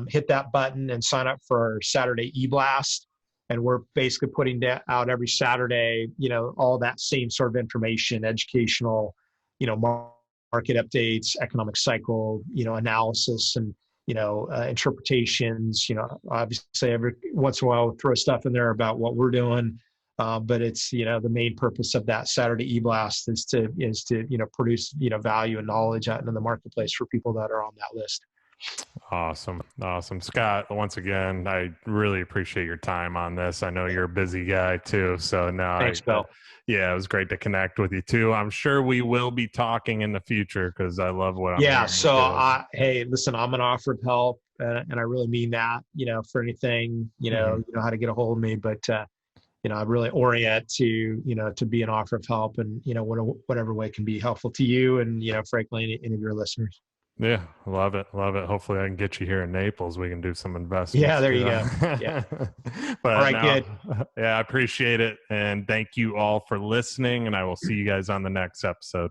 Hit that button and sign up for our Saturday e-blast. And we're basically putting out every Saturday, all that same sort of information, educational, market updates, economic cycle, analysis and, interpretations. Obviously every once in a while we'll throw stuff in there about what we're doing. But it's, the main purpose of that Saturday e-blast is to produce, value and knowledge out into the marketplace for people that are on that list. Awesome. Scott, once again, I really appreciate your time on this. I know you're a busy guy too. So Thanks, Bill. Yeah, it was great to connect with you too. I'm sure we will be talking in the future because I love what I'm doing. So hey, listen, I'm an offer of help and I really mean that, for anything, you know how to get a hold of me, but I really orient to, to be an offer of help and, whatever way can be helpful to you and, frankly, any of your listeners. Yeah, love it. Hopefully I can get you here in Naples. We can do some investments. Yeah, there you go. Yeah. But all right, good. Yeah, I appreciate it. And thank you all for listening. And I will see you guys on the next episode.